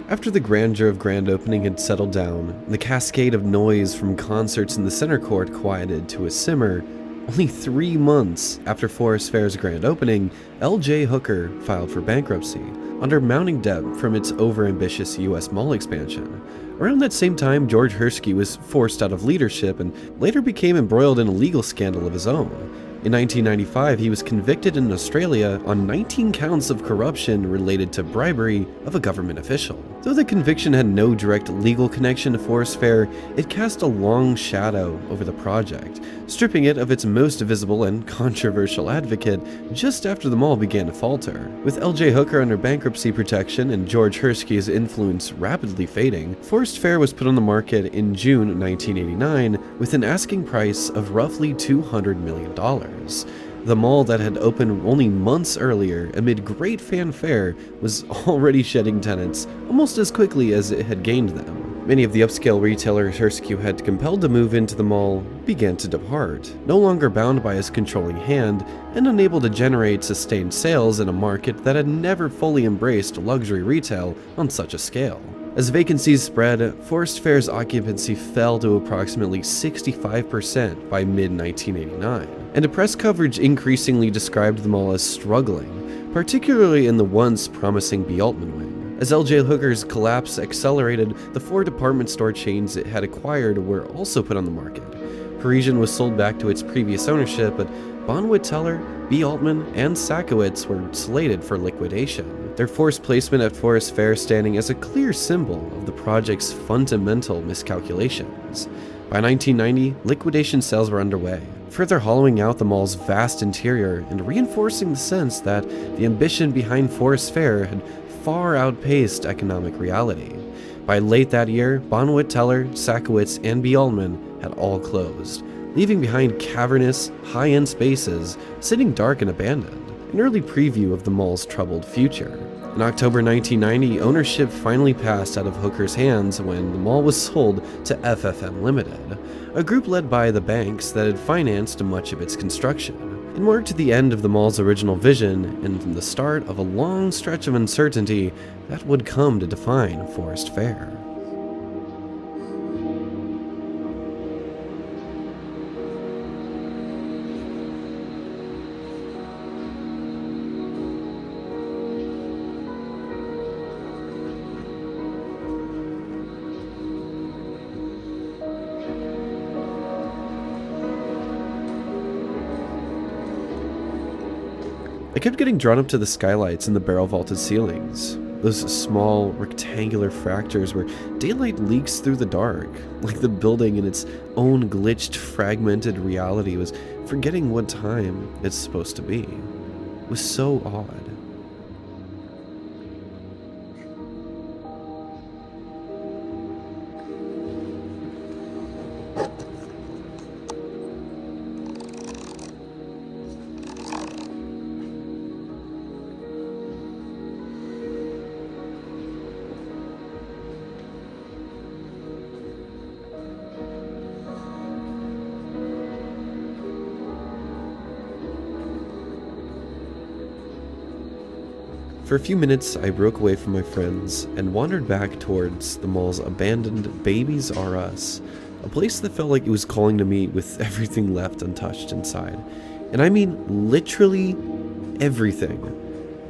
After the grandeur of grand opening had settled down, and the cascade of noise from concerts in the center court quieted to a simmer, only 3 months after Forest Fair's grand opening, L.J. Hooker filed for bankruptcy, under mounting debt from its overambitious U.S. mall expansion. Around that same time, George Hersky was forced out of leadership and later became embroiled in a legal scandal of his own. In 1995, he was convicted in Australia on 19 counts of corruption related to bribery of a government official. Though the conviction had no direct legal connection to Forest Fair, it cast a long shadow over the project, stripping it of its most visible and controversial advocate just after the mall began to falter. With L.J. Hooker under bankruptcy protection and George Hersky's influence rapidly fading, Forest Fair was put on the market in June 1989 with an asking price of roughly $200 million. The mall that had opened only months earlier amid great fanfare was already shedding tenants almost as quickly as it had gained them. Many of the upscale retailers Hersky had compelled to move into the mall began to depart, no longer bound by his controlling hand and unable to generate sustained sales in a market that had never fully embraced luxury retail on such a scale. As vacancies spread, Forest Fair's occupancy fell to approximately 65% by mid-1989, and press coverage increasingly described the mall as struggling, particularly in the once promising B. Altman wing. As L.J. Hooker's collapse accelerated, the 4 department store chains it had acquired were also put on the market. Parisian was sold back to its previous ownership, but Bonwit Teller, B. Altman, and Sakowitz were slated for liquidation, their forced placement at Forest Fair standing as a clear symbol of the project's fundamental miscalculations. By 1990, liquidation sales were underway, further hollowing out the mall's vast interior and reinforcing the sense that the ambition behind Forest Fair had far outpaced economic reality. By late that year, Bonwit Teller, Sakowitz, and B. Altman had all closed, leaving behind cavernous, high-end spaces sitting dark and abandoned, an early preview of the mall's troubled future. In October 1990, ownership finally passed out of Hooker's hands when the mall was sold to FFM Limited, a group led by the banks that had financed much of its construction. It marked the end of the mall's original vision and the start of a long stretch of uncertainty that would come to define Forest Fair. I kept getting drawn up to the skylights and the barrel-vaulted ceilings. Those small, rectangular fractures where daylight leaks through the dark, like the building in its own glitched, fragmented reality was forgetting what time it's supposed to be. It was so odd. For a few minutes, I broke away from my friends and wandered back towards the mall's abandoned Babies R Us, a place that felt like it was calling to me with everything left untouched inside. And I mean literally everything.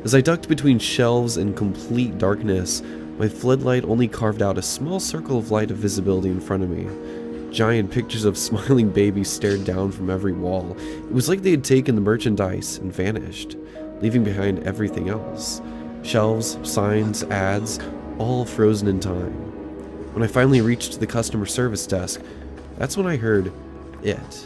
As I ducked between shelves in complete darkness, my floodlight only carved out a small circle of light of visibility in front of me. Giant pictures of smiling babies stared down from every wall. It was like they had taken the merchandise and vanished, leaving behind everything else. Shelves, signs, ads, all frozen in time. When I finally reached the customer service desk, that's when I heard it.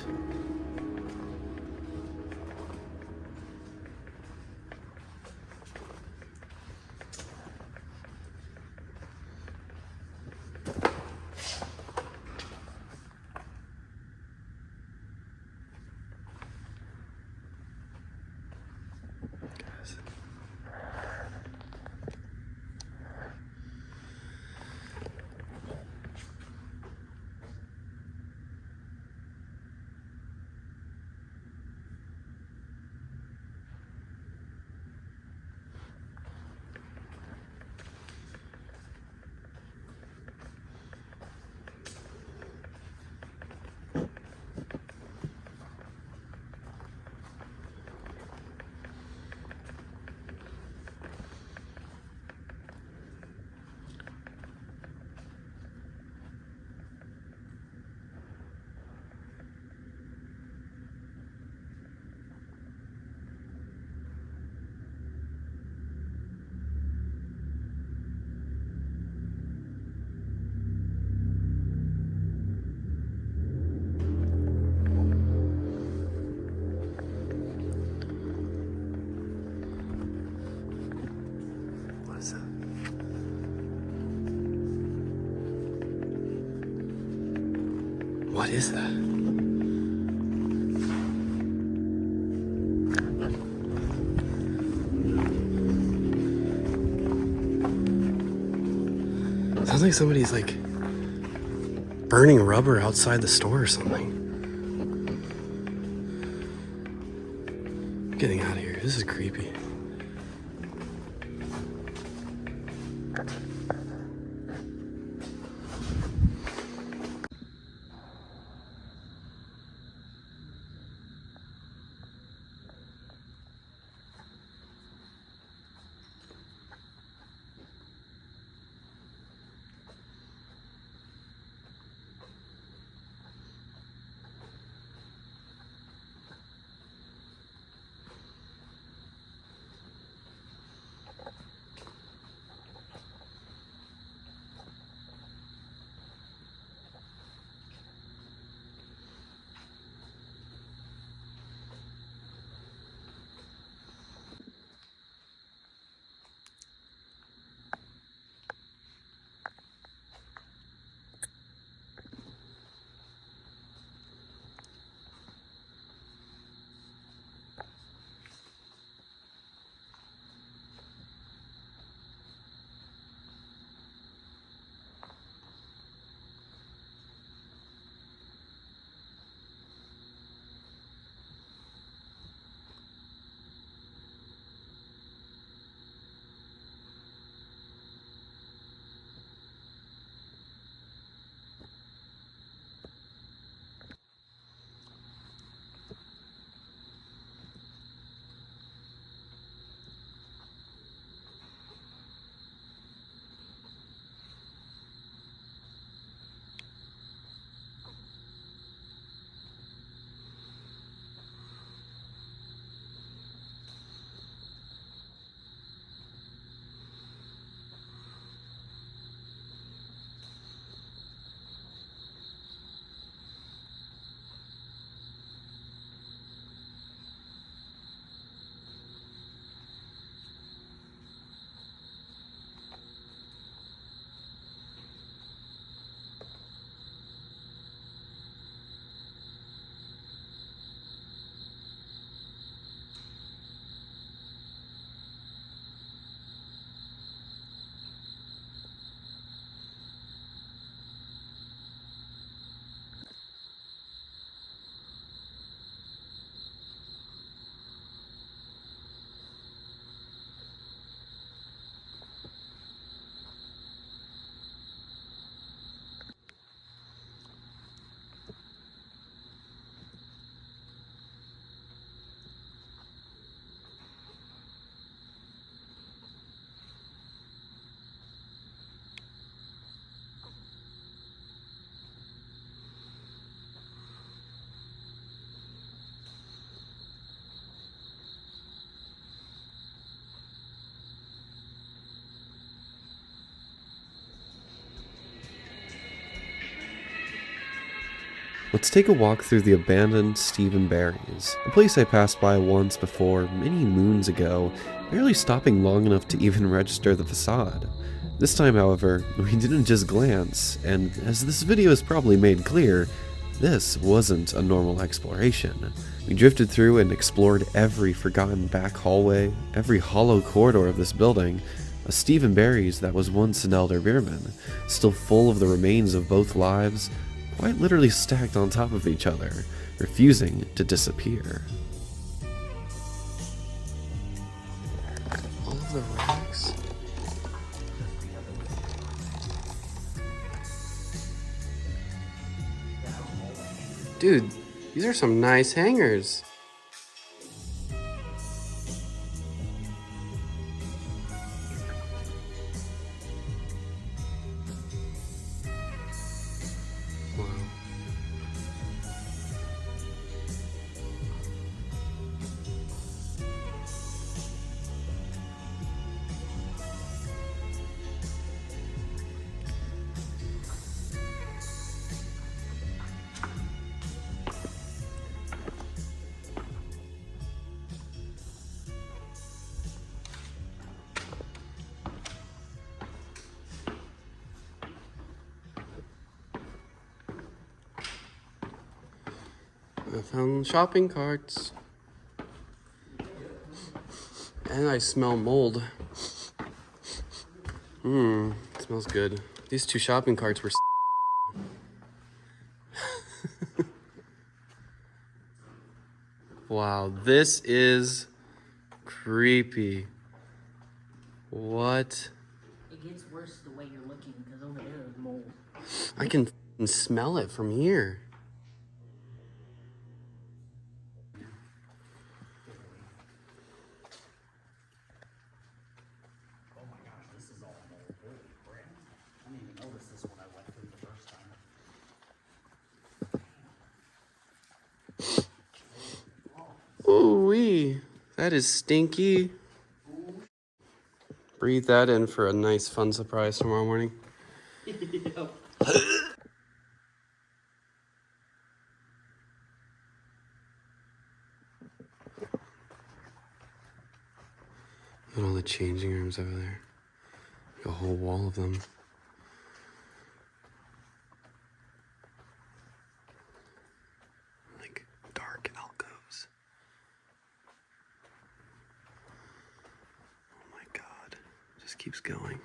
What is that? Sounds like somebody's like burning rubber outside the store or something. I'm getting out of here. This is creepy. Let's take a walk through the abandoned Stephen Barry's, a place I passed by once before many moons ago, barely stopping long enough to even register the facade. This time, however, we didn't just glance, and as this video has probably made clear, this wasn't a normal exploration. We drifted through and explored every forgotten back hallway, every hollow corridor of this building, a Stephen Barry's that was once an elder beerman, still full of the remains of both lives, quite literally stacked on top of each other, refusing to disappear. All of the racks. Dude, these are some nice hangers. Wow. I found shopping carts. And I smell mold. Smells good. These two shopping carts were Wow, this is creepy. What? It gets worse the way you're looking because over there is mold. I can smell it from here. Oh my gosh, this is all mold. Holy crap. I didn't even notice this when I went through the first time. Ooh-wee, that is stinky. Breathe that in for a nice fun surprise tomorrow morning. And all the changing rooms over there. Like a whole wall of them. Like dark alcoves. Oh my god. Just keeps going.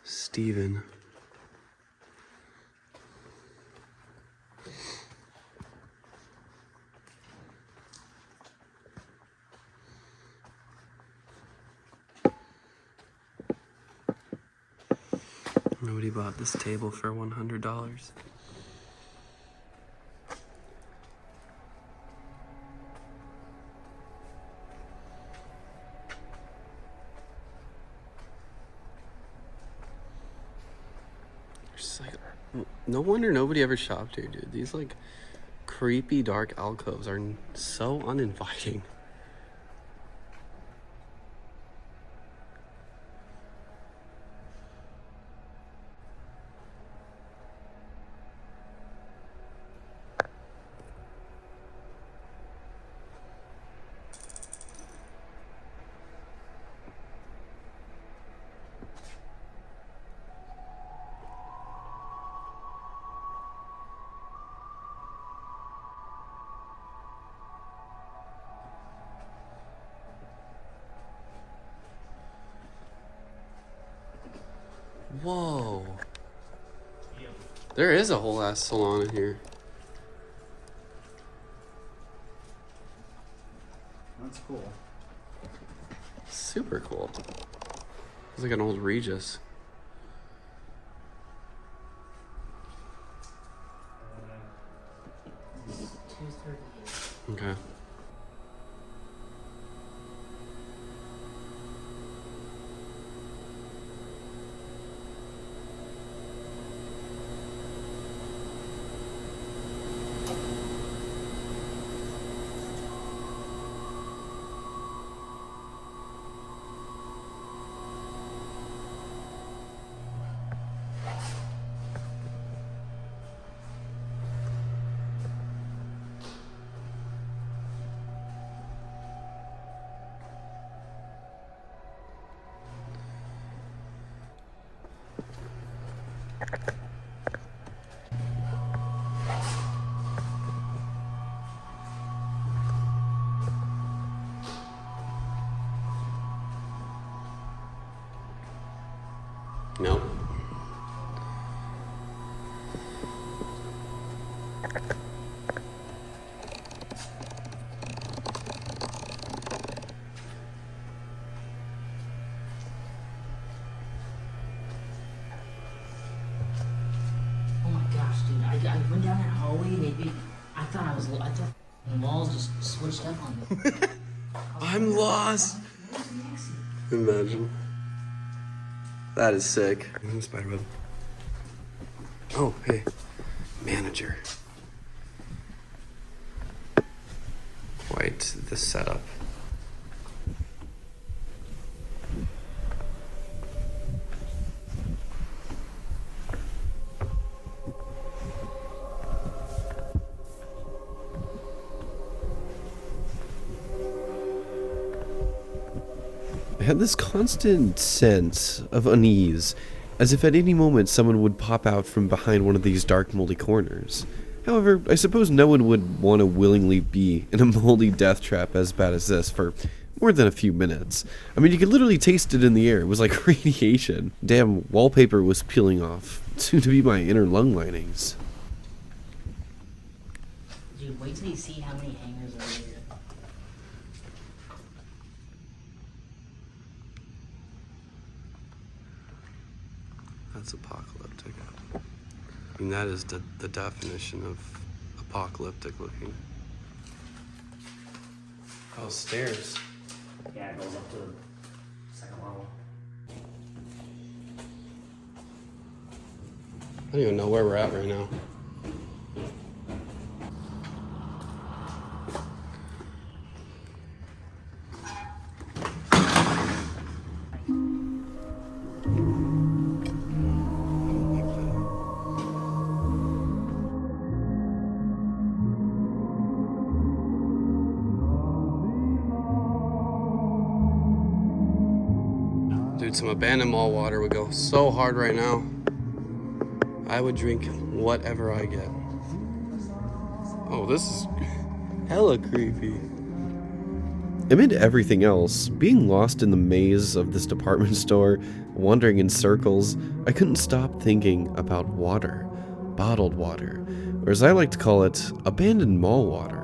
Steven. Nobody bought this table for $100. Just like, no wonder nobody ever shopped here, dude. These like creepy dark alcoves are so uninviting. Whoa. There is a whole ass salon in here. That's cool. Super cool. It's like an old Regis. Okay. Nope. Oh my gosh, dude! I went down that hallway and I thought the walls just switched up on me. I'm lost. Imagine. That is sick. Spiderweb. Oh, hey. Manager. Quite the setup. I had this constant sense of unease, as if at any moment someone would pop out from behind one of these dark, moldy corners. However, I suppose no one would want to willingly be in a moldy death trap as bad as this for more than a few minutes. I mean, you could literally taste it in the air. It was like radiation. Damn, wallpaper was peeling off, soon to be my inner lung linings. Dude, wait till you see how many hangers are here. That's apocalyptic. I mean, that is the definition of apocalyptic looking. Oh, stairs. Yeah, it goes up to the second level. I don't even know where we're at right now. Dude, some abandoned mall water would go so hard right now. I would drink whatever I get. Oh, this is hella creepy. Amid everything else, being lost in the maze of this department store, wandering in circles, I couldn't stop thinking about water. Bottled water, or as I like to call it, abandoned mall water.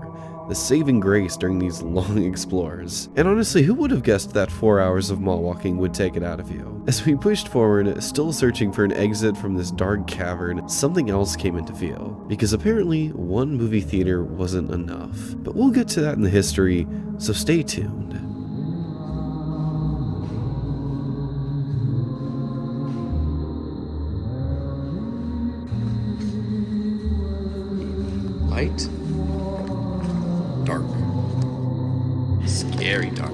The saving grace during these long explores. And honestly, who would have guessed that 4 hours of mall walking would take it out of you? As we pushed forward, still searching for an exit from this dark cavern, something else came into view. Because apparently, one movie theater wasn't enough. But we'll get to that in the history, so stay tuned. Light. Dark. Scary dark.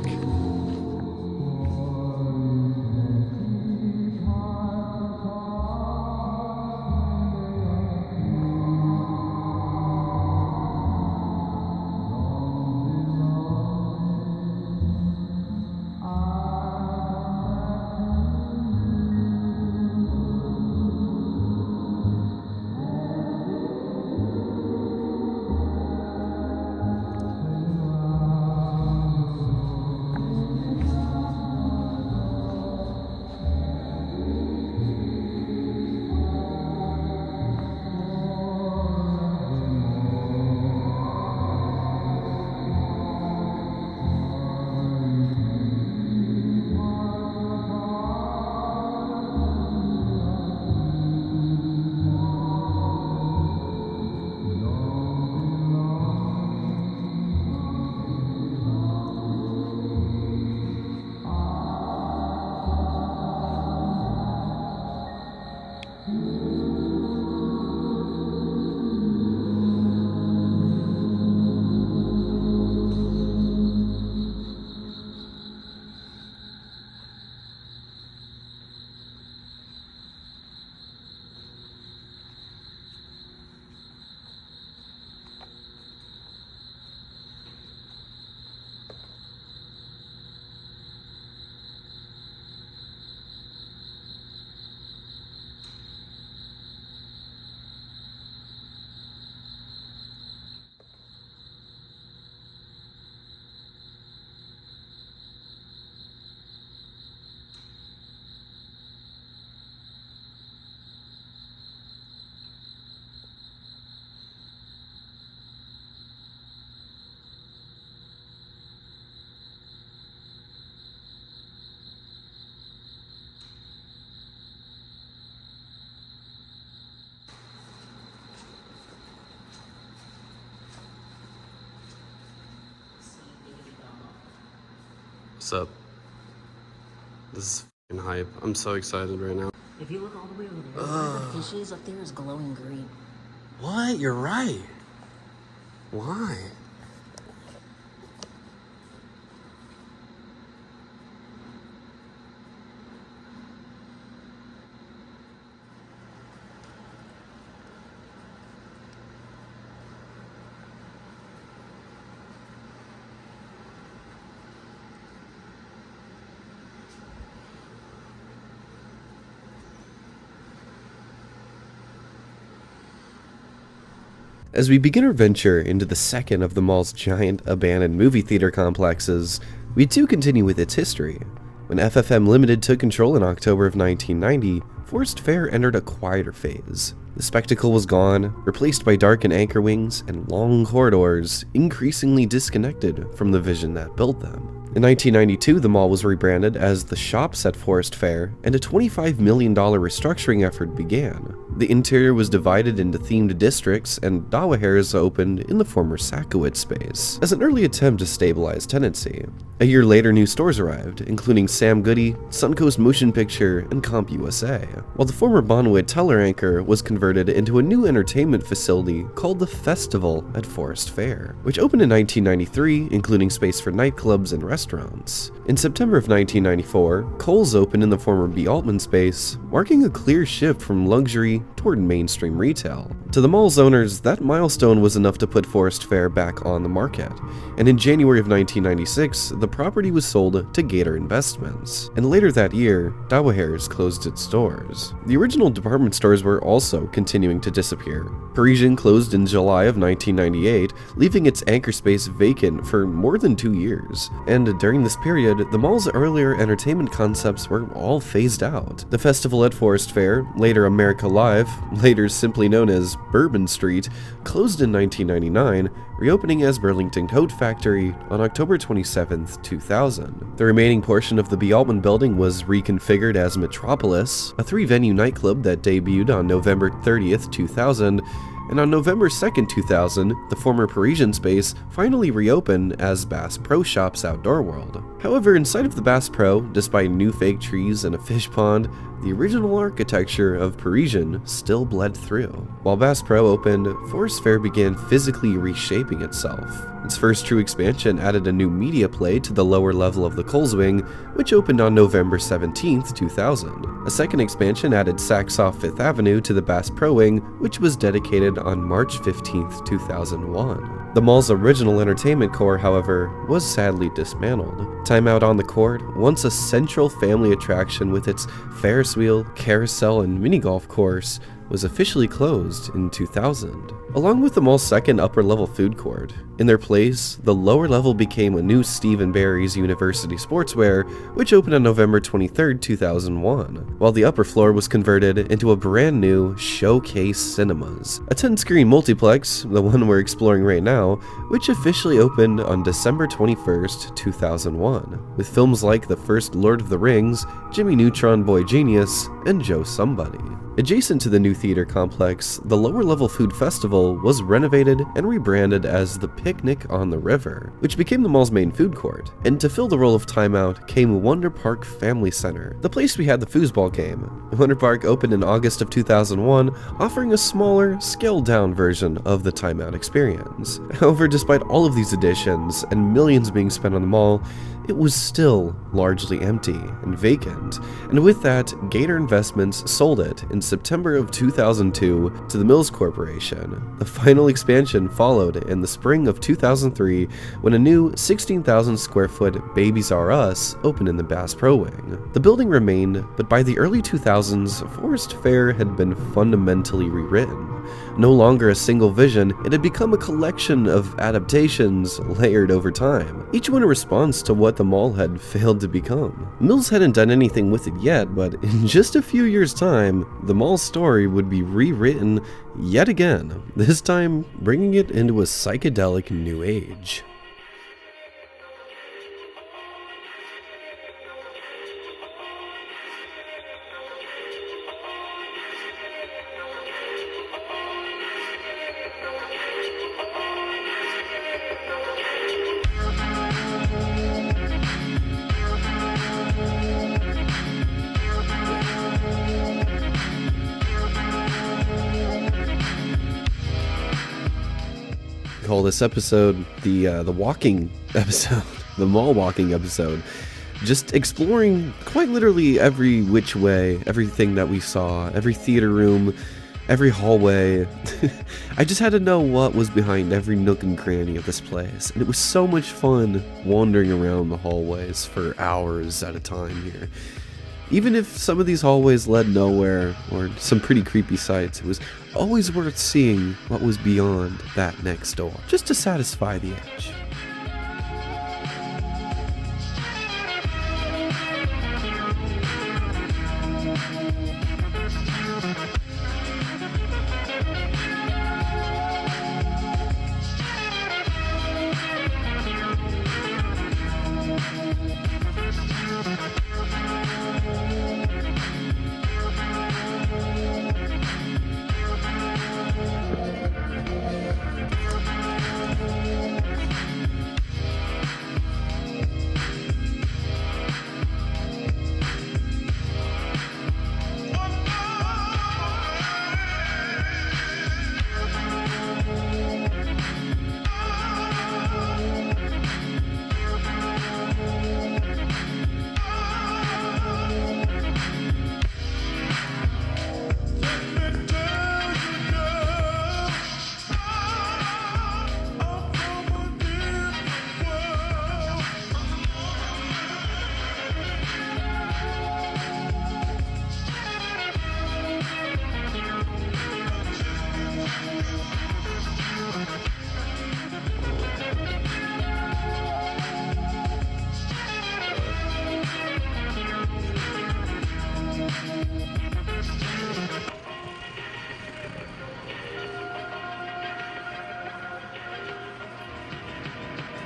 What's up? This is f***ing hype. I'm so excited right now. If you look all the way over there, one of the fishes up there is glowing green. What? You're right. Why? As we begin our venture into the second of the mall's giant abandoned movie theater complexes, we too continue with its history. When FFM Limited took control in October of 1990, Forest Fair entered a quieter phase. The spectacle was gone, replaced by darkened anchor wings and long corridors, increasingly disconnected from the vision that built them. In 1992, the mall was rebranded as The Shops at Forest Fair, and a $25 million restructuring effort began. The interior was divided into themed districts, and Dawahers opened in the former Sakowitz space, as an early attempt to stabilize tenancy. A year later, new stores arrived, including Sam Goody, Suncoast Motion Picture, and CompUSA, while the former Bonwit Teller anchor was converted into a new entertainment facility called the Festival at Forest Fair, which opened in 1993, including space for nightclubs and restaurants. In September of 1994, Kohl's opened in the former B. Altman space, marking a clear shift from luxury toward mainstream retail. To the mall's owners, that milestone was enough to put Forest Fair back on the market, and in January of 1996, the property was sold to Gator Investments, and later that year, Dawahers closed its doors. The original department stores were also continuing to disappear. Parisian closed in July of 1998, leaving its anchor space vacant for more than 2 years, and during this period, the mall's earlier entertainment concepts were all phased out. The Festival at Forest Fair, later America Live, later simply known as Bourbon Street, closed in 1999, reopening as Burlington Coat Factory on October 27, 2000. The remaining portion of the B. Altman building was reconfigured as Metropolis, a 3-venue nightclub that debuted on November 30th, 2000, and on November 2nd, 2000, the former Parisian space finally reopened as Bass Pro Shops Outdoor World. However, inside of the Bass Pro, despite new fake trees and a fish pond, the original architecture of Parisian still bled through. While Bass Pro opened, Forest Fair began physically reshaping itself. Its first true expansion added a new media play to the lower level of the Kohl's wing, which opened on November 17, 2000. A second expansion added Saks off Fifth Avenue to the Bass Pro wing, which was dedicated on March 15, 2001. The mall's original entertainment core, however, was sadly dismantled. Time Out on the Court, once a central family attraction with its Ferris wheel, carousel, and mini golf course, was officially closed in 2000, along with the mall's second upper-level food court. In their place, the lower level became a new Steve & Barry's University Sportswear, which opened on November 23, 2001, while the upper floor was converted into a brand new Showcase Cinemas, a 10-screen multiplex, the one we're exploring right now, which officially opened on December 21, 2001, with films like the first Lord of the Rings, Jimmy Neutron Boy Genius, and Joe Somebody. Adjacent to the new theater complex, the lower-level food festival was renovated and rebranded as the Picnic on the River, which became the mall's main food court. And to fill the role of Time Out came Wonder Park Family Center, the place we had the foosball game. Wonder Park opened in August of 2001, offering a smaller, scaled-down version of the Time Out experience. However, despite all of these additions and millions being spent on the mall, it was still largely empty and vacant, and with that, Gator Investments sold it in September of 2002 to the Mills Corporation. The final expansion followed in the spring of 2003 when a new 16,000 square foot Babies R Us opened in the Bass Pro Wing. The building remained, but by the early 2000s, Forest Fair had been fundamentally rewritten. No longer a single vision, it had become a collection of adaptations layered over time, each one a response to what the mall had failed to become. Mills hadn't done anything with it yet, but in just a few years' time, the mall's story would be rewritten yet again, this time bringing it into a psychedelic new age. call this episode the walking episode, the mall walking episode. Just exploring quite literally every which way, everything that we saw, every theater room, every hallway. I just had to know what was behind every nook and cranny of this place, and it was so much fun wandering around the hallways for hours at a time here. Even if some of these hallways led nowhere, or some pretty creepy sights, it was always worth seeing what was beyond that next door, just to satisfy the itch.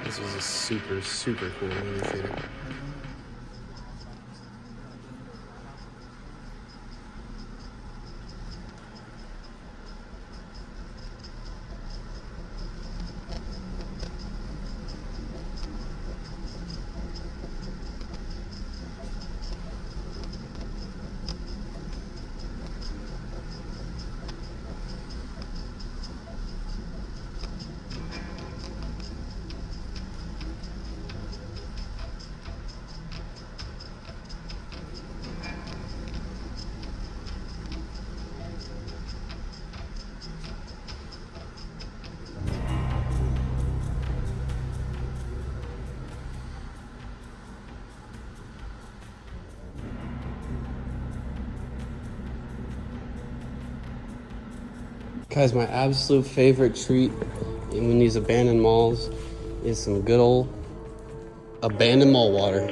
This was a super cool movie theater. Guys, my absolute favorite treat in these abandoned malls is some good old abandoned mall water.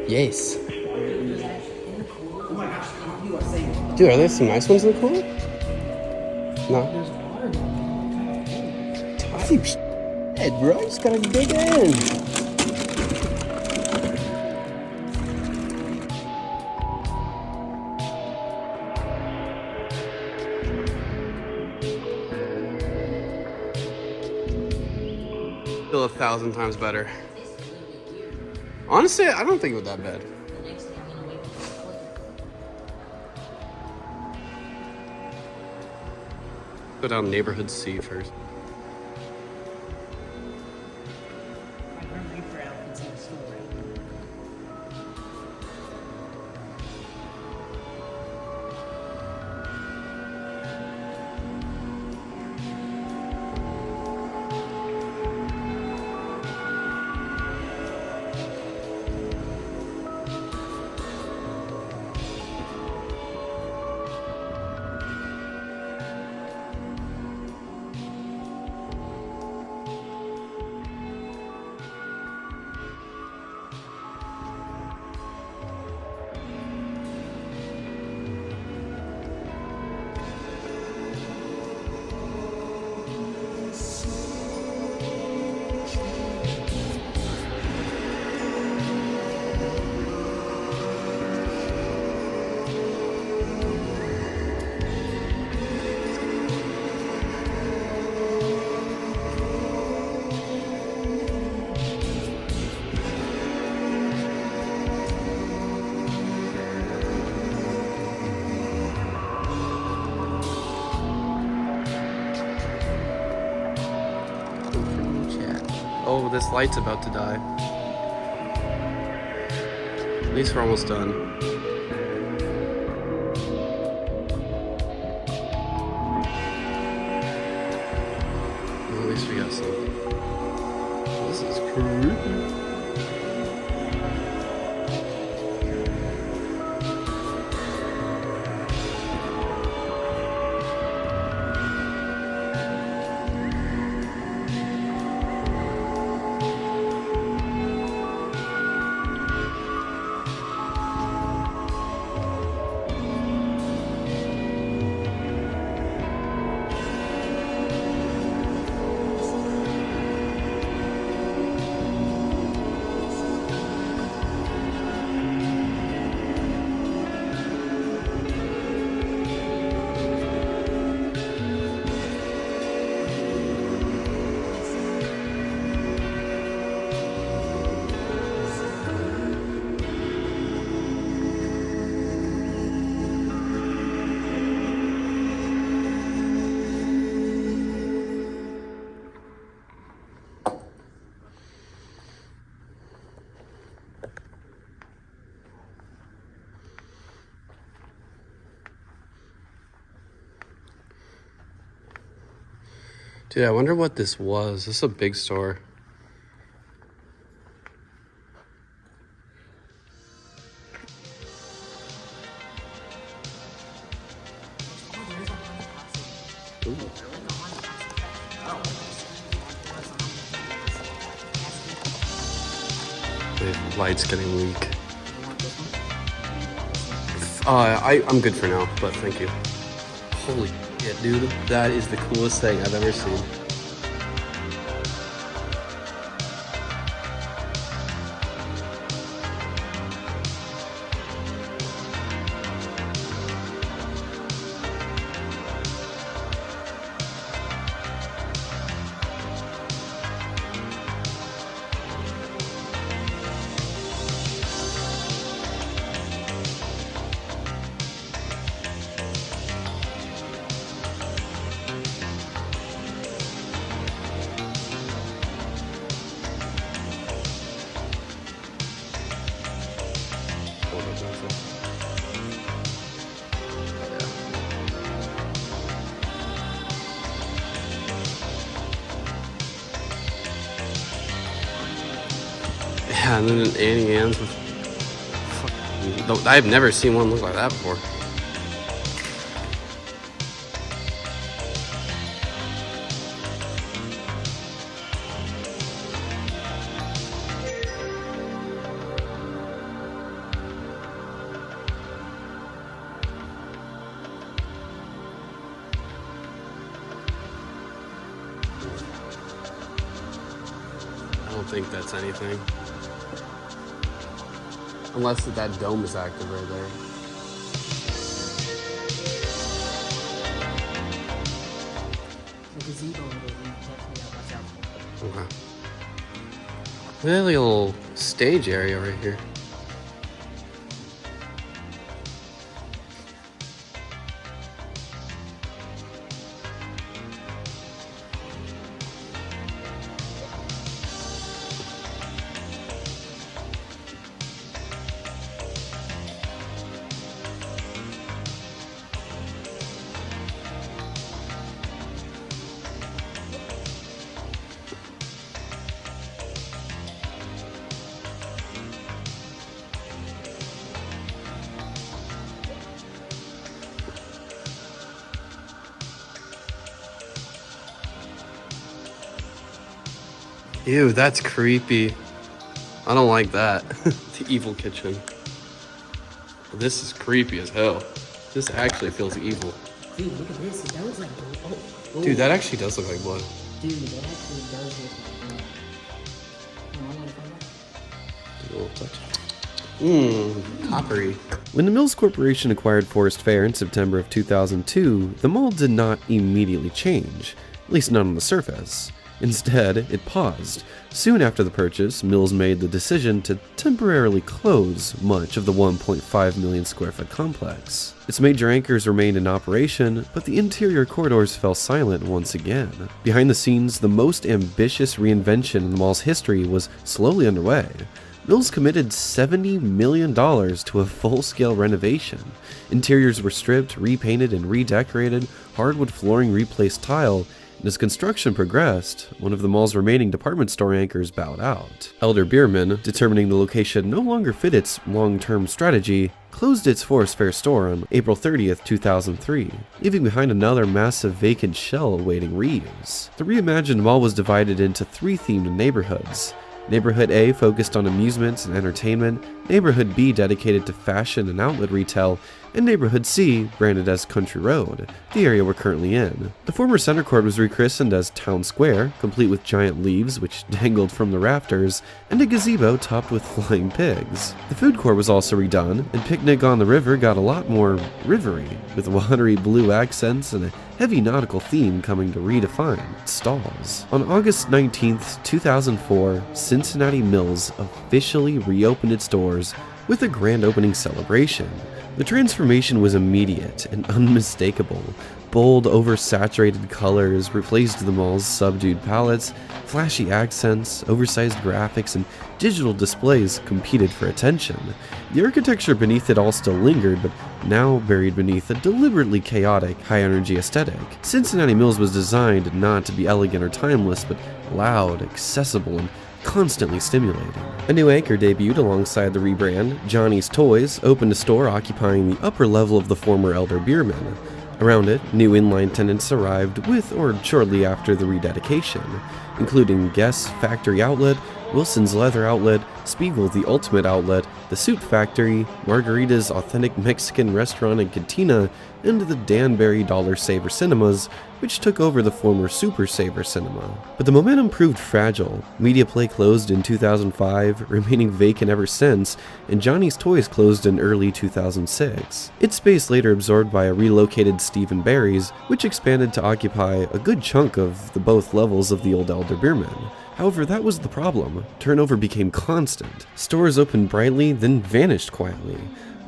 Yes. Dude, are there some nice ones in the cooler? No. Type shit, bro. Just gotta dig in. Feel 1,000 times better. Honestly, I don't think it was that bad. Go down neighborhood C first. Oh, this light's about to die. At least we're almost done. Well, at least we got some. This is creepy. Dude, I wonder what this was. This is a big store. Ooh. The light's getting weak. I'm good for now, but thank you. Holy shit, dude. That is the coolest thing I've ever seen. Yeah, and then an Annie Ann's with fucking, I've never seen one look like that before. I don't think that's anything. Unless that dome is active right there. The gazebo over there, you definitely gotta watch out for. Okay. Really a little stage area right here. Ew, that's creepy. I don't like that. The evil kitchen. This is creepy as hell. This actually feels evil. Dude, look at this. That looks like blood. Oh. Dude, that actually does look like blood. Dude, that actually does look like blood. You want to find out? A little touch. Coppery. When the Mills Corporation acquired Forest Fair in September of 2002, the mall did not immediately change, at least not on the surface. Instead, it paused. Soon after the purchase, Mills made the decision to temporarily close much of the 1.5 million square foot complex. Its major anchors remained in operation, but the interior corridors fell silent once again. Behind the scenes, the most ambitious reinvention in the mall's history was slowly underway. Mills committed $70 million to a full-scale renovation. Interiors were stripped, repainted, and redecorated, hardwood flooring replaced tile, and as construction progressed, one of the mall's remaining department store anchors bowed out. Elder Bierman, determining the location no longer fit its long-term strategy, closed its Forest Fair store on April 30th, 2003, leaving behind another massive vacant shell awaiting reuse. The reimagined mall was divided into 3 themed neighborhoods. Neighborhood A focused on amusements and entertainment, Neighborhood B dedicated to fashion and outlet retail, and Neighborhood C branded as Country Road, the area we're currently in. The former center court was rechristened as Town Square, complete with giant leaves which dangled from the rafters, and a gazebo topped with flying pigs. The food court was also redone, and Picnic on the River got a lot more rivery, with watery blue accents and a heavy nautical theme coming to redefine its stalls. On August 19th, 2004, Cincinnati Mills officially reopened its doors with a grand opening celebration. The transformation was immediate and unmistakable. Bold, oversaturated colors replaced the mall's subdued palettes, flashy accents, oversized graphics, and digital displays competed for attention. The architecture beneath it all still lingered, but now buried beneath a deliberately chaotic, high-energy aesthetic. Cincinnati Mills was designed not to be elegant or timeless, but loud, accessible, and constantly stimulating. A new anchor debuted alongside the rebrand. Johnny's Toys opened a store occupying the upper level of the former Elder Bierman. Around it, new inline tenants arrived with or shortly after the rededication, including Guess Factory Outlet, Wilson's Leather Outlet, Spiegel the Ultimate Outlet, the Suit Factory, Margarita's Authentic Mexican Restaurant and Cantina, and the Danbury Dollar Saver Cinemas, which took over the former Super Saver Cinema. But the momentum proved fragile. Media Play closed in 2005, remaining vacant ever since, and Johnny's Toys closed in early 2006. Its space later absorbed by a relocated Steve & Barry's, which expanded to occupy a good chunk of the both levels of the old Elder Bierman. However, that was the problem. Turnover became constant. Stores opened brightly, then vanished quietly.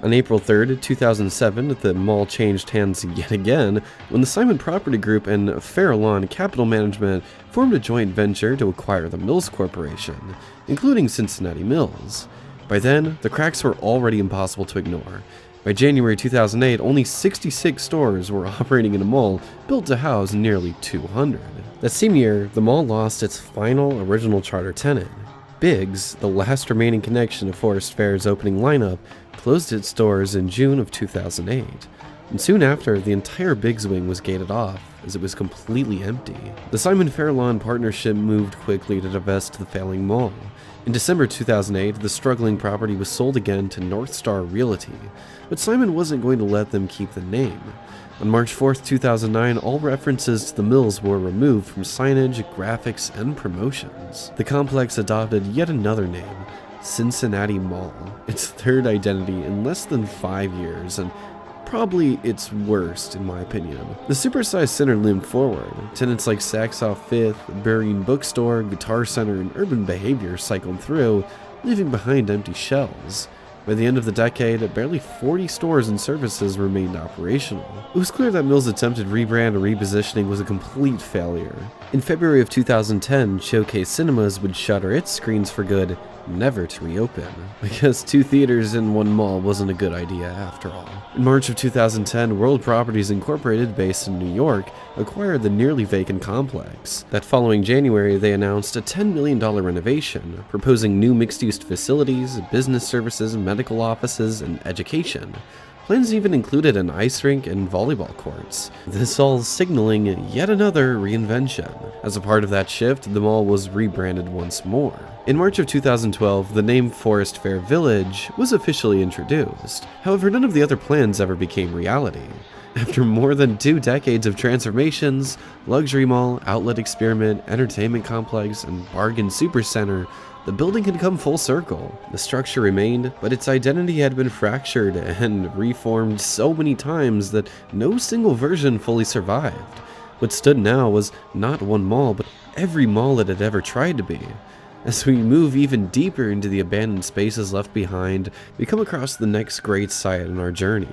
On April 3rd, 2007, the mall changed hands yet again when the Simon Property Group and Farallon Capital Management formed a joint venture to acquire the Mills Corporation, including Cincinnati Mills. By then, the cracks were already impossible to ignore. By January 2008, only 66 stores were operating in a mall built to house nearly 200. That same year, the mall lost its final original charter tenant. Biggs, the last remaining connection to Forest Fair's opening lineup, closed its doors in June of 2008. And soon after, the entire Biggs wing was gated off, as it was completely empty. The Simon Farallon partnership moved quickly to divest the failing mall. In December 2008, the struggling property was sold again to North Star Realty, but Simon wasn't going to let them keep the name. On March 4, 2009, all references to the Mills were removed from signage, graphics, and promotions. The complex adopted yet another name, Cincinnati Mall, its third identity in less than 5 years, and probably its worst in my opinion. The supersized center loomed forward. Tenants like Saks Off 5th, Burien Bookstore, Guitar Center, and Urban Behavior cycled through, leaving behind empty shelves. By the end of the decade, barely 40 stores and services remained operational. It was clear that Mills' attempted rebrand or repositioning was a complete failure. In February of 2010, Showcase Cinemas would shutter its screens for good, never to reopen. I guess 2 theaters in one mall wasn't a good idea after all. In March of 2010, World Properties Incorporated, based in New York, acquired the nearly vacant complex. That following January, they announced a $10 million renovation, proposing new mixed-use facilities, business services, medical offices, and education. Plans even included an ice rink and volleyball courts. This all signaling yet another reinvention. As a part of that shift, the mall was rebranded once more. In March of 2012, the name Forest Fair Village was officially introduced. However, none of the other plans ever became reality. After more than 2 decades of transformations, luxury mall, outlet experiment, entertainment complex, and bargain supercenter, the building had come full circle. The structure remained, but its identity had been fractured and reformed so many times that no single version fully survived. What stood now was not one mall, but every mall it had ever tried to be. As we move even deeper into the abandoned spaces left behind, we come across the next great sight in our journey.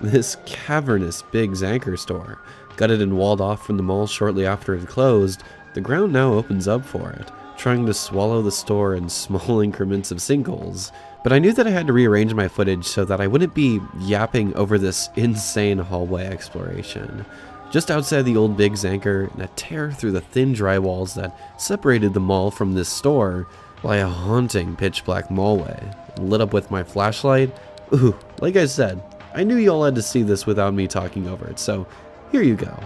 This cavernous Big's anchor store. Gutted and walled off from the mall shortly after it closed, the ground now opens up for it, trying to swallow the store in small increments of sinkholes. But I knew that I had to rearrange my footage so that I wouldn't be yapping over this insane hallway exploration. Just outside the old Big's anchor, in a tear through the thin dry walls that separated the mall from this store, lay a haunting pitch-black mallway, lit up with my flashlight. Ooh, like I said, I knew y'all had to see this without me talking over it, so here you go.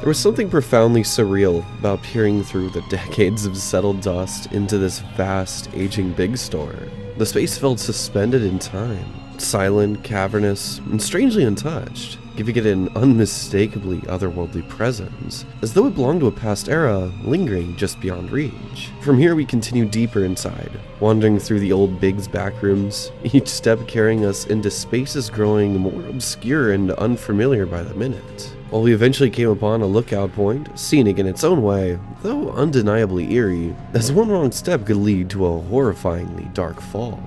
There was something profoundly surreal about peering through the decades of settled dust into this vast, aging Big store. The space felt suspended in time, silent, cavernous, and strangely untouched, giving it an unmistakably otherworldly presence, as though it belonged to a past era lingering just beyond reach. From here we continue deeper inside, wandering through the old Big's back rooms, each step carrying us into spaces growing more obscure and unfamiliar by the minute. While we eventually came upon a lookout point, scenic in its own way, though undeniably eerie, as one wrong step could lead to a horrifyingly dark fall.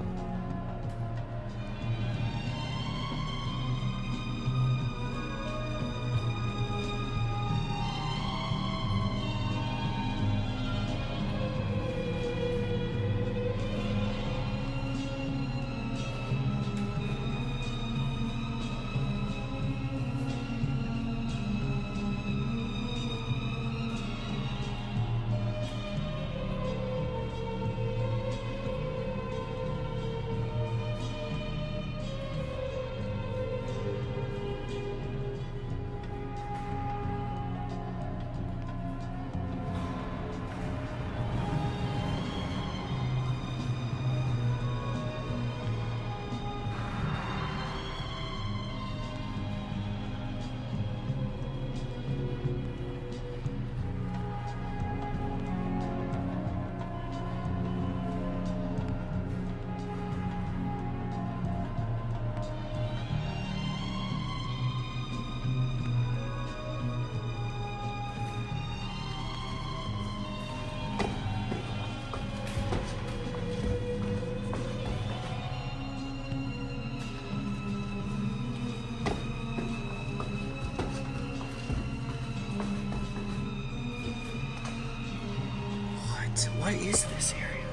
What is this area?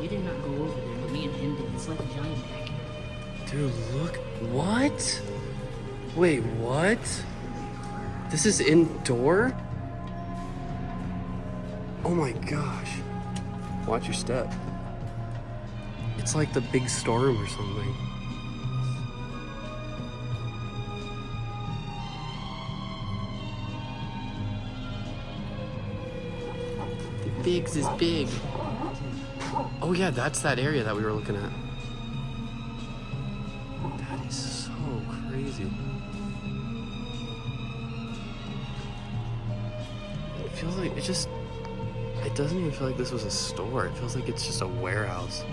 You did not go over there, but me and him did. It's like a giant backyard. Dude, look. What? Wait, what? This is indoor? Oh my gosh. Watch your step. It's like the big storm or something. Biggs is big. Oh yeah, that's that area that we were looking at. That is so crazy. It feels like it doesn't even feel like this was a store. It feels like it's just a warehouse.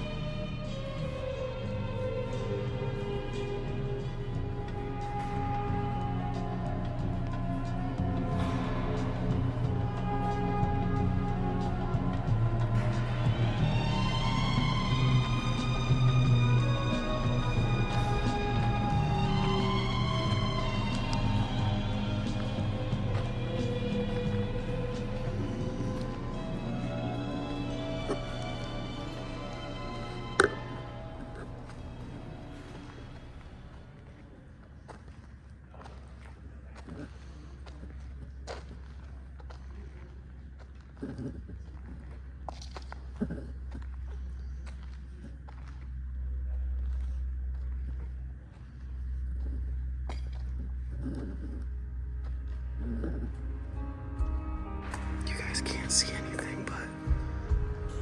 You guys can't see anything, but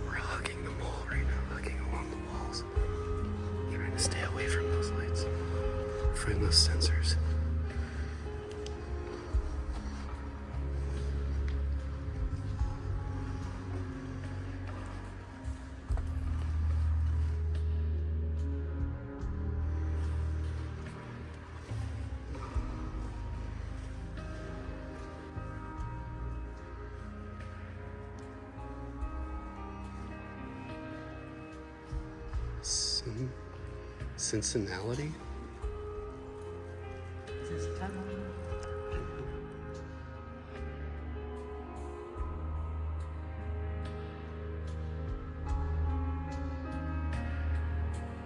we're hugging the mall right now, hugging along the walls. Trying to stay away from those lights, from those sensors. Cincinnati?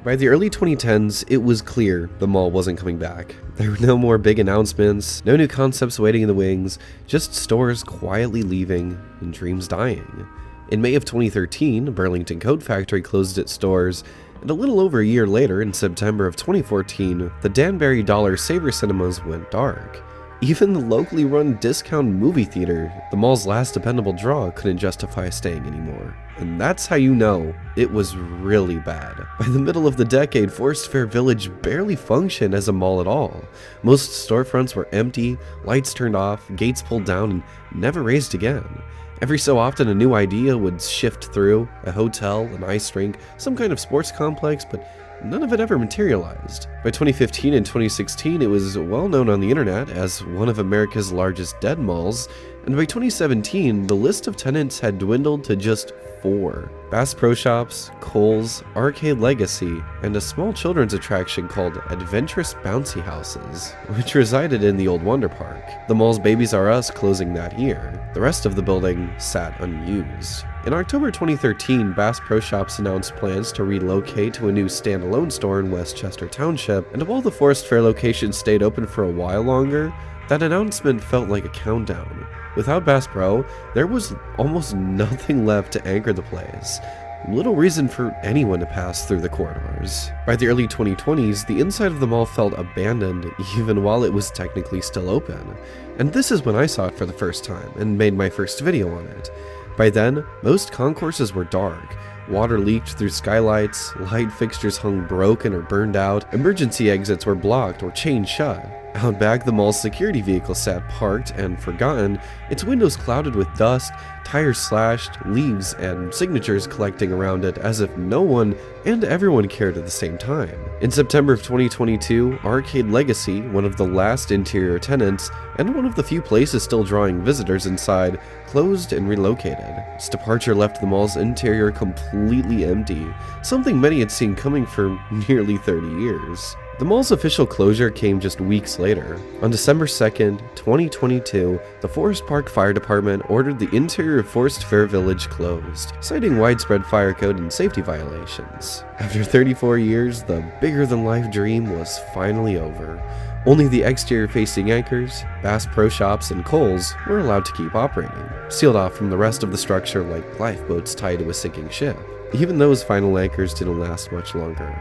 By the early 2010s, it was clear the mall wasn't coming back. There were no more big announcements, no new concepts waiting in the wings, just stores quietly leaving and dreams dying. In May of 2013, Burlington Coat Factory closed its stores, and a little over a year later, in September of 2014, the Danbury Dollar Saver Cinemas went dark. Even the locally run discount movie theater, the mall's last dependable draw, couldn't justify staying anymore. And that's how you know it was really bad. By the middle of the decade, Forest Fair Village barely functioned as a mall at all. Most storefronts were empty, lights turned off, gates pulled down, and never raised again. Every so often a new idea would shift through, a hotel, an ice rink, some kind of sports complex, but none of it ever materialized. By 2015 and 2016, it was well known on the internet as one of America's largest dead malls, and by 2017, the list of tenants had dwindled to just 4. Bass Pro Shops, Kohl's, Arcade Legacy, and a small children's attraction called Adventurous Bouncy Houses, which resided in the old Wonder Park. The mall's Babies R Us closing that year. The rest of the building sat unused. In October 2013, Bass Pro Shops announced plans to relocate to a new standalone store in Westchester Township, and while the Forest Fair location stayed open for a while longer, that announcement felt like a countdown. Without Bass Pro, there was almost nothing left to anchor the place. Little reason for anyone to pass through the corridors. By the early 2020s, the inside of the mall felt abandoned even while it was technically still open. And this is when I saw it for the first time and made my first video on it. By then, most concourses were dark. Water leaked through skylights, light fixtures hung broken or burned out, emergency exits were blocked or chained shut. Out back, the mall's security vehicle sat parked and forgotten, its windows clouded with dust, tires slashed, leaves and signatures collecting around it as if no one and everyone cared at the same time. In September of 2022, Arcade Legacy, one of the last interior tenants, and one of the few places still drawing visitors inside, closed and relocated. Its departure left the mall's interior completely empty, something many had seen coming for nearly 30 years. The mall's official closure came just weeks later. On December 2nd, 2022, the Forest Park Fire Department ordered the interior of Forest Fair Village closed, citing widespread fire code and safety violations. After 34 years, the bigger-than-life dream was finally over. Only the exterior-facing anchors, Bass Pro Shops, and Kohl's were allowed to keep operating, sealed off from the rest of the structure like lifeboats tied to a sinking ship. even those final anchors didn't last much longer.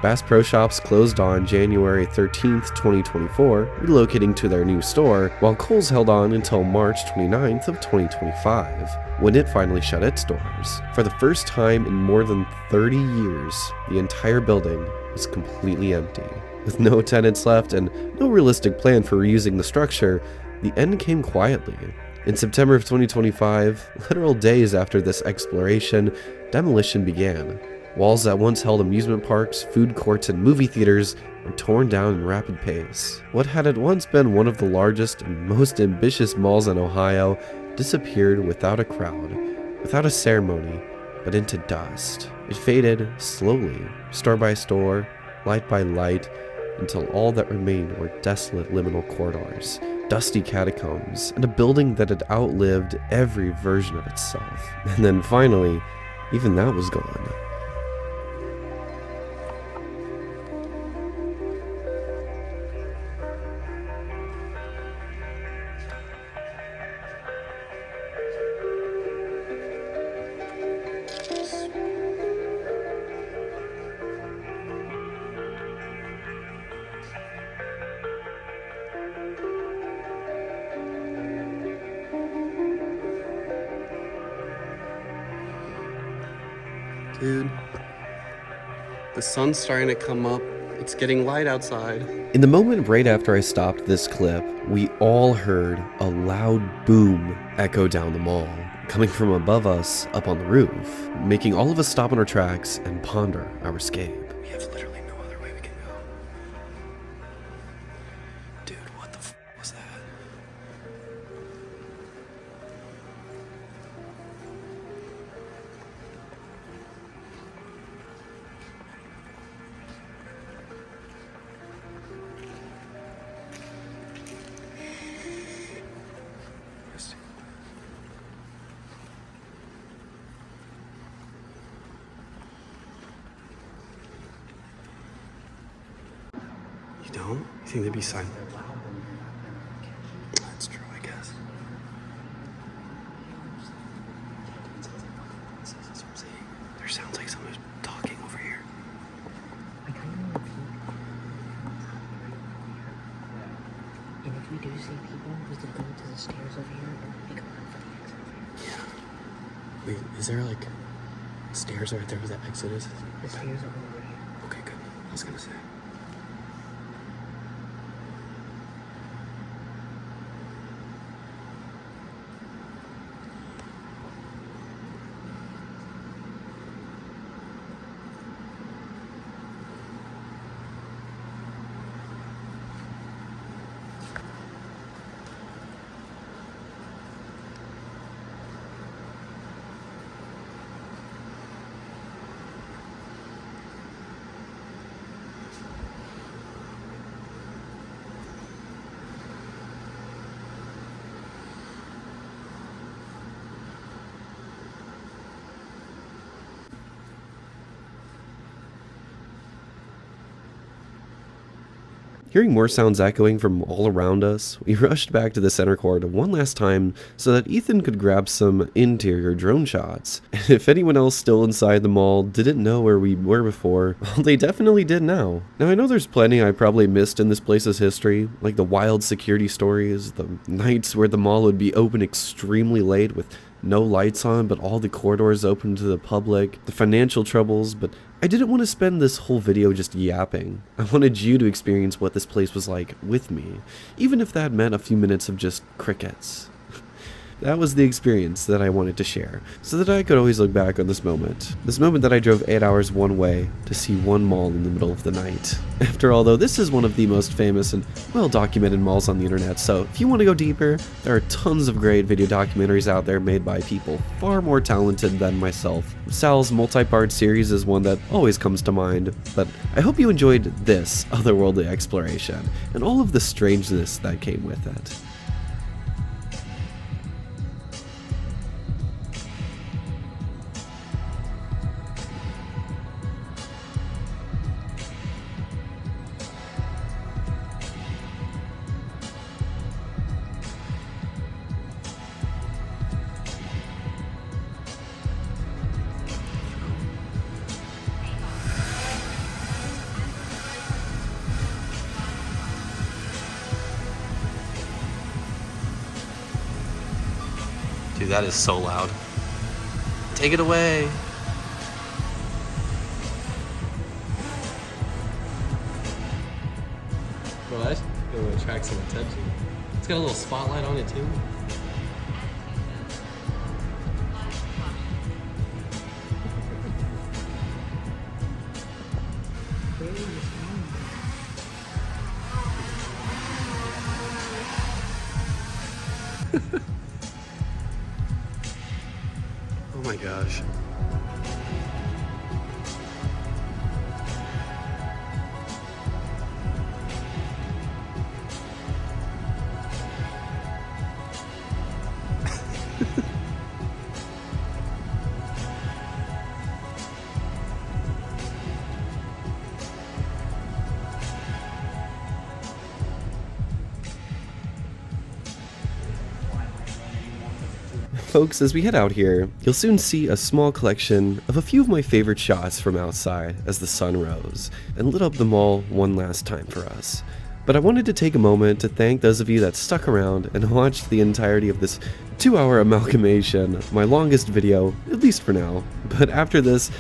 Bass Pro Shops closed on January 13th, 2024, relocating to their new store, while Kohl's held on until March 29th of 2025, when it finally shut its doors. For the first time in more than 30 years, the entire building was completely empty. With no tenants left and no realistic plan for reusing the structure, the end came quietly. In September of 2025, literal days after this exploration, demolition began. Walls that once held amusement parks, food courts, and movie theaters were torn down in rapid pace. What had at once been one of the largest and most ambitious malls in Ohio disappeared without a crowd, without a ceremony, but into dust. It faded slowly, store by store, light by light, until all that remained were desolate liminal corridors, dusty catacombs, and a building that had outlived every version of itself. And then finally, even that was gone. Dude, the sun's starting to come up. It's getting light outside. In the moment right after I stopped this clip, we all heard a loud boom echo down the mall, coming from above us up on the roof, making all of us stop in our tracks and ponder our escape. We have literally no other way we can go. Dude, what the was that? You don't? You think they'd be silent? That's true, I guess. That's what I'm saying. There sounds like someone's talking over here. I kind of want to peek. And if we do see people, we could go to the stairs over here or make a run for the exit. Yeah. Wait, is there like stairs right there where that exit is? The stairs are over here. Okay, good. I was gonna say. Hearing more sounds echoing from all around us, we rushed back to the center court one last time so that Ethan could grab some interior drone shots. And if anyone else still inside the mall didn't know where we were before, well, they definitely did now. Now I know there's plenty I probably missed in this place's history, like the wild security stories, the nights where the mall would be open extremely late with no lights on but all the corridors open to the public, the financial troubles, but I didn't want to spend this whole video just yapping. I wanted you to experience what this place was like with me, even if that meant a few minutes of just crickets. That was the experience that I wanted to share, so that I could always look back on this moment that I drove 8 hours one way to see one mall in the middle of the night. After all, though, this is one of the most famous and well-documented malls on the internet, so if you want to go deeper, there are tons of great video documentaries out there made by people far more talented than myself. Sal's multi-part series is one that always comes to mind, but I hope you enjoyed this otherworldly exploration, and all of the strangeness that came with it. Dude, that is so loud. Take it away. Bro, that's gonna attract some attention. It's got a little spotlight on it too. Oh my gosh. Folks, as we head out here, you'll soon see a small collection of a few of my favorite shots from outside as the sun rose and lit up the mall one last time for us. But I wanted to take a moment to thank those of you that stuck around and watched the entirety of this 2-hour amalgamation, my longest video, at least for now. But after this,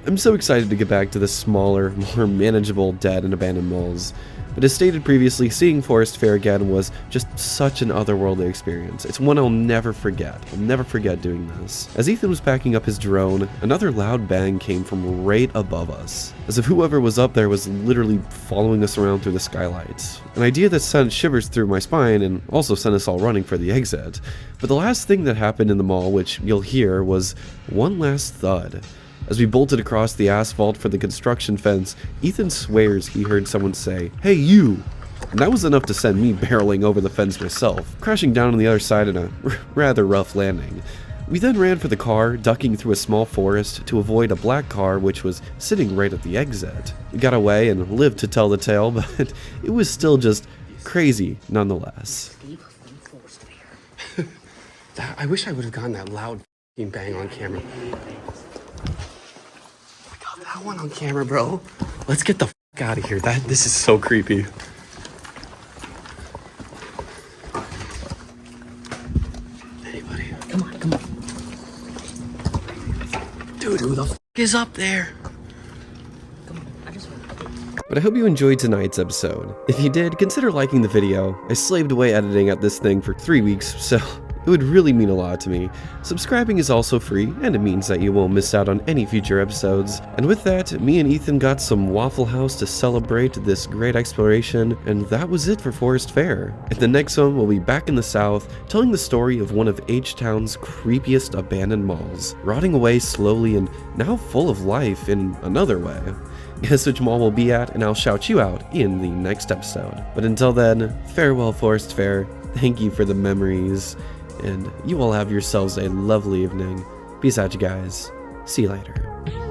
I'm so excited to get back to the smaller, more manageable dead and abandoned malls. But as stated previously, seeing Forest Fair again was just such an otherworldly experience. It's one I'll never forget. I'll never forget doing this. As Ethan was packing up his drone, another loud bang came from right above us, as if whoever was up there was literally following us around through the skylights. An idea that sent shivers through my spine and also sent us all running for the exit. But the last thing that happened in the mall, which you'll hear, was one last thud. As we bolted across the asphalt for the construction fence, Ethan swears he heard someone say, "Hey you!" And that was enough to send me barreling over the fence myself, crashing down on the other side in a rather rough landing. We then ran for the car, ducking through a small forest to avoid a black car which was sitting right at the exit. We got away and lived to tell the tale, but it was still just crazy nonetheless. I wish I would have gotten that loud f***ing bang on camera. That one on camera, bro. Let's get the f*** out of here. This is so creepy. Anybody? Come on, come on. Dude, who the f*** is up there? Come on. I just want to. But I hope you enjoyed tonight's episode. If you did, consider liking the video. I slaved away editing at this thing for 3 weeks, so it would really mean a lot to me. Subscribing is also free, and it means that you won't miss out on any future episodes. And with that, me and Ethan got some Waffle House to celebrate this great exploration, and that was it for Forest Fair. In the next one, we'll be back in the south, telling the story of one of H-Town's creepiest abandoned malls, rotting away slowly and now full of life in another way. Guess which mall we'll be at, and I'll shout you out in the next episode. But until then, farewell Forest Fair, thank you for the memories, and you all have yourselves a lovely evening. Peace out, you guys. See you later.